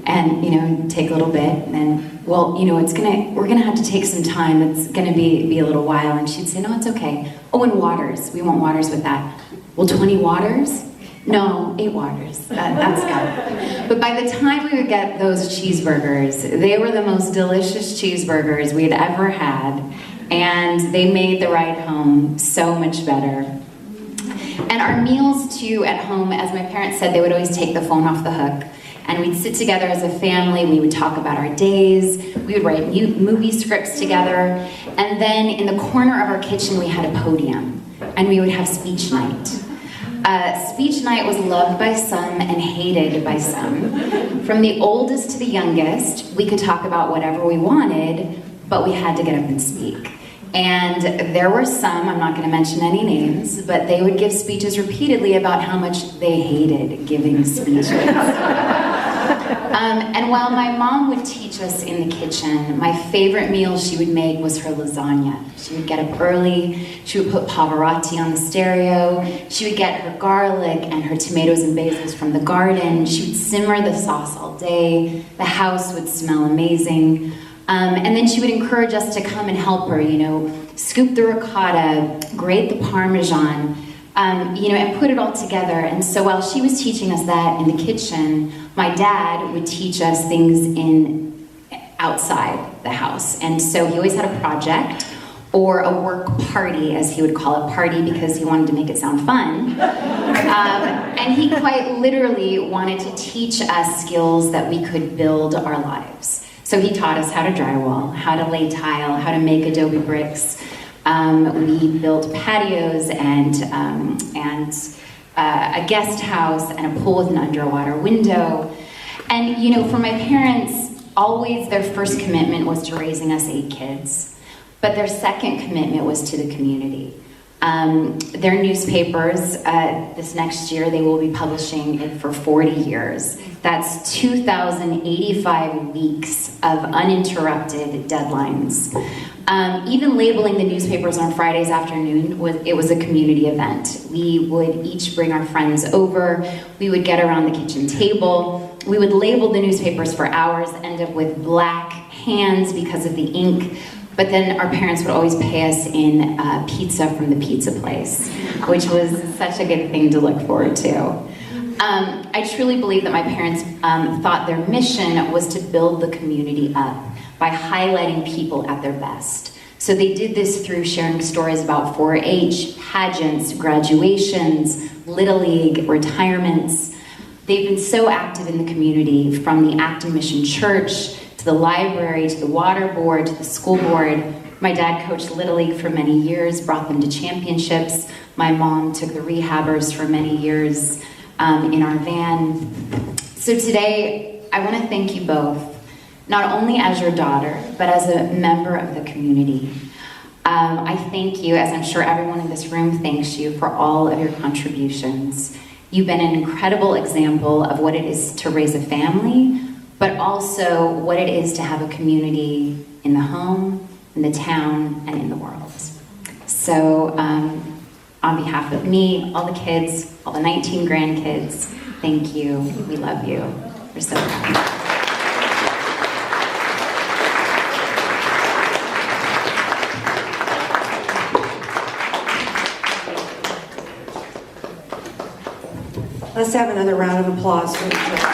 And, you know, take a little bit, and then, well, you know, we're gonna have to take some time. It's gonna be a little while. And she'd say, no, it's okay. Oh, and waters. We want waters with that. Well, 20 waters? No, 8 waters. That's good. But by the time we would get those cheeseburgers, they were the most delicious cheeseburgers we had ever had. And they made the ride home so much better. And our meals, too, at home, as my parents said, they would always take the phone off the hook. And we'd sit together as a family, we would talk about our days, we would write movie scripts together, and then in the corner of our kitchen we had a podium, and we would have speech night. Speech night was loved by some and hated by some. From the oldest to the youngest, we could talk about whatever we wanted, but we had to get up and speak. And there were some, I'm not going to mention any names, but they would give speeches repeatedly about how much they hated giving speeches. And while my mom would teach us in the kitchen, my favorite meal she would make was her lasagna. She would get up early, she would put Pavarotti on the stereo, she would get her garlic and her tomatoes and basils from the garden, she would simmer the sauce all day, the house would smell amazing. And then she would encourage us to come and help her, you know, scoop the ricotta, grate the Parmesan, you know, and put it all together. And so while she was teaching us that in the kitchen, my dad would teach us things outside the house. And so he always had a project or a work party, as he would call it, party because he wanted to make it sound fun. And he quite literally wanted to teach us skills that we could build our lives. So he taught us how to drywall, how to lay tile, how to make adobe bricks. We built patios and a guest house and a pool with an underwater window. And you know, for my parents, always their first commitment was to raising us 8 kids, but their second commitment was to the community. Their newspapers, this next year, they will be publishing it for 40 years. That's 2,085 weeks of uninterrupted deadlines. Even labeling the newspapers on Fridays afternoon, it was a community event. We would each bring our friends over, we would get around the kitchen table, we would label the newspapers for hours, end up with black hands because of the ink. But then our parents would always pay us in pizza from the pizza place, which was such a good thing to look forward to. I truly believe that my parents thought their mission was to build the community up by highlighting people at their best. So they did this through sharing stories about 4-H, pageants, graduations, Little League, retirements. They've been so active in the community, from the Acton Mission Church to the library, to the water board, to the school board. My dad coached Little League for many years, brought them to championships. My mom took the rehabbers for many years in our van. So today, I want to thank you both, not only as your daughter, but as a member of the community. I thank you, as I'm sure everyone in this room thanks you, for all of your contributions. You've been an incredible example of what it is to raise a family, but also what it is to have a community in the home, in the town, and in the world. So on behalf of me, all the kids, all the 19 grandkids, thank you. We love you. We're so proud. Let's have another round of applause for each other.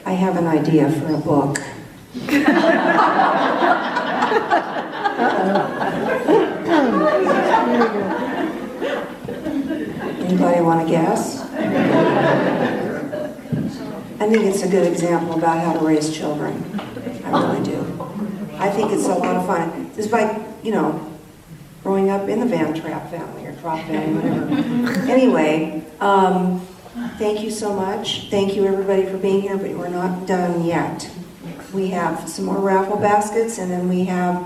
I have an idea for a book. Anybody want to guess? I think it's a good example about how to raise children. I really do. I think it's a lot of fun. It's like, growing up in the Van Trapp family or Trop family, whatever. Anyway, thank you so much. Thank you everybody for being here, but we're not done yet. We have some more raffle baskets, and then we have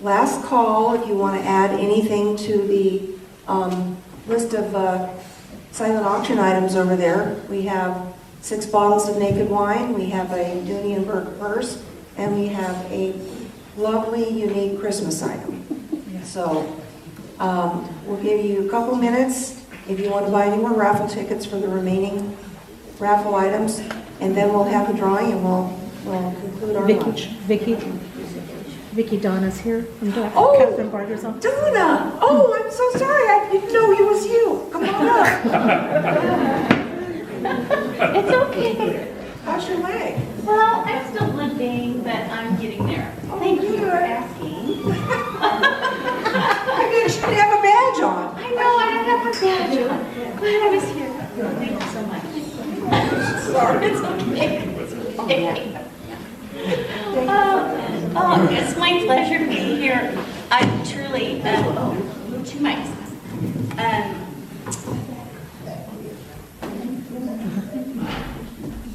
last call if you want to add anything to the list of silent auction items over there. We have 6 bottles of naked wine, we have a Dooney and Burke purse, and we have a lovely, unique Christmas item. So we'll give you a couple minutes if you want to buy any more raffle tickets for the remaining raffle items, and then we'll have a drawing and we'll conclude our lunch. Vicki Donna's here from Catherine Barger's office. Donna! Oh, I'm so sorry. I didn't know it was you. Come on up. It's okay. How's your leg? Well, I'm still limping, but I'm getting there. Thank you for asking. You should have a badge on. I know, I don't have a badge on. Glad I was here. Thank you so much. Sorry. It's okay. It's my pleasure to be here. I truly, 2 mics.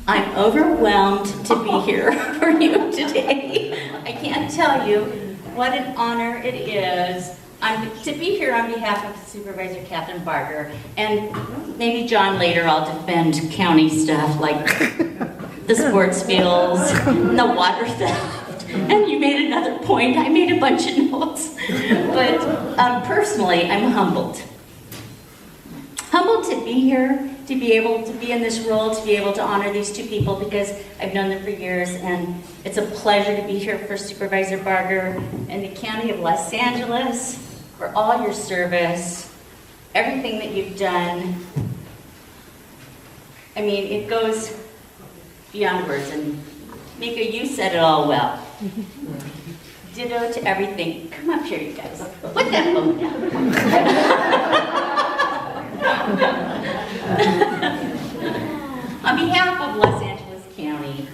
I'm overwhelmed to be here for you today. I can't tell you what an honor it is to be here on behalf of Supervisor Catherine Barger, and maybe John later I'll defend county stuff like the sports fields, and the water theft, and you made another point. I made a bunch of notes, but personally I'm humbled. Humbled to be here, to be able to be in this role, to be able to honor these 2 people because I've known them for years, and it's a pleasure to be here for Supervisor Barger and the County of Los Angeles for all your service, everything that you've done. I mean, it goes beyond words, and Mika, you said it all well. Ditto to everything. Come up here, you guys. Put that phone down. On behalf of Los Angeles County,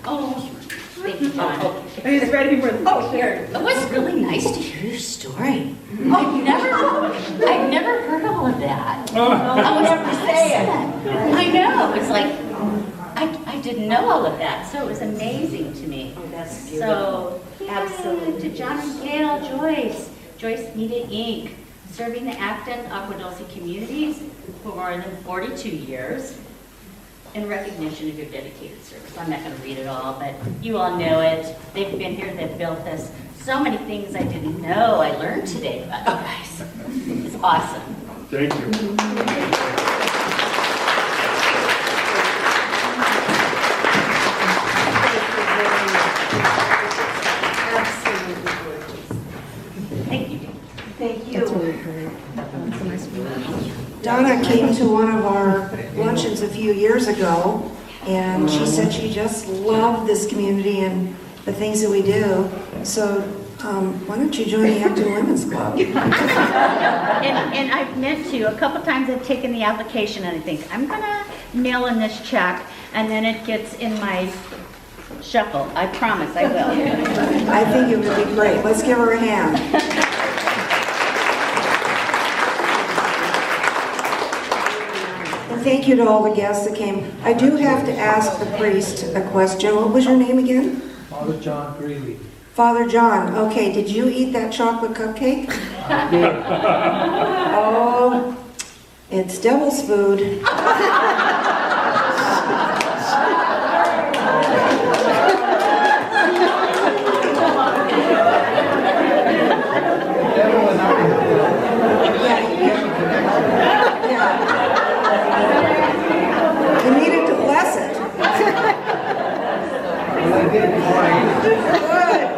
thank you, John. He's ready for the Here. It was really nice to hear your story. I've never heard all of that. I was never saying. I know. It was like I didn't know all of that, so it was amazing to me. Oh, that's beautiful. So absolutely to John and Gail, Joyce Media Inc., serving the Acton Agua Dulce communities for more than 42 years in recognition of your dedicated service. I'm not going to read it all, but you all know it. They've been here, they've built this. So many things I didn't know I learned today about you guys. It's awesome. Thank you. Donna came to one of our luncheons a few years ago, and she said she just loved this community and the things that we do. So Why don't you join the Acton Women's Club? And I've meant to. A couple times I've taken the application and I think, I'm gonna mail in this check, and then it gets in my shuffle. I promise I will. I think it would be great. Let's give her a hand. And thank you to all the guests that came. I do have to ask the priest a question. What was your name again? Father John Greeley. Father John. Okay, did you eat that chocolate cupcake? Oh, it's devil's food. You needed to bless it.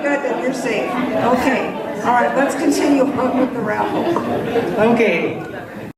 Good that you're safe. Okay. All right, let's continue on with the raffle. Okay,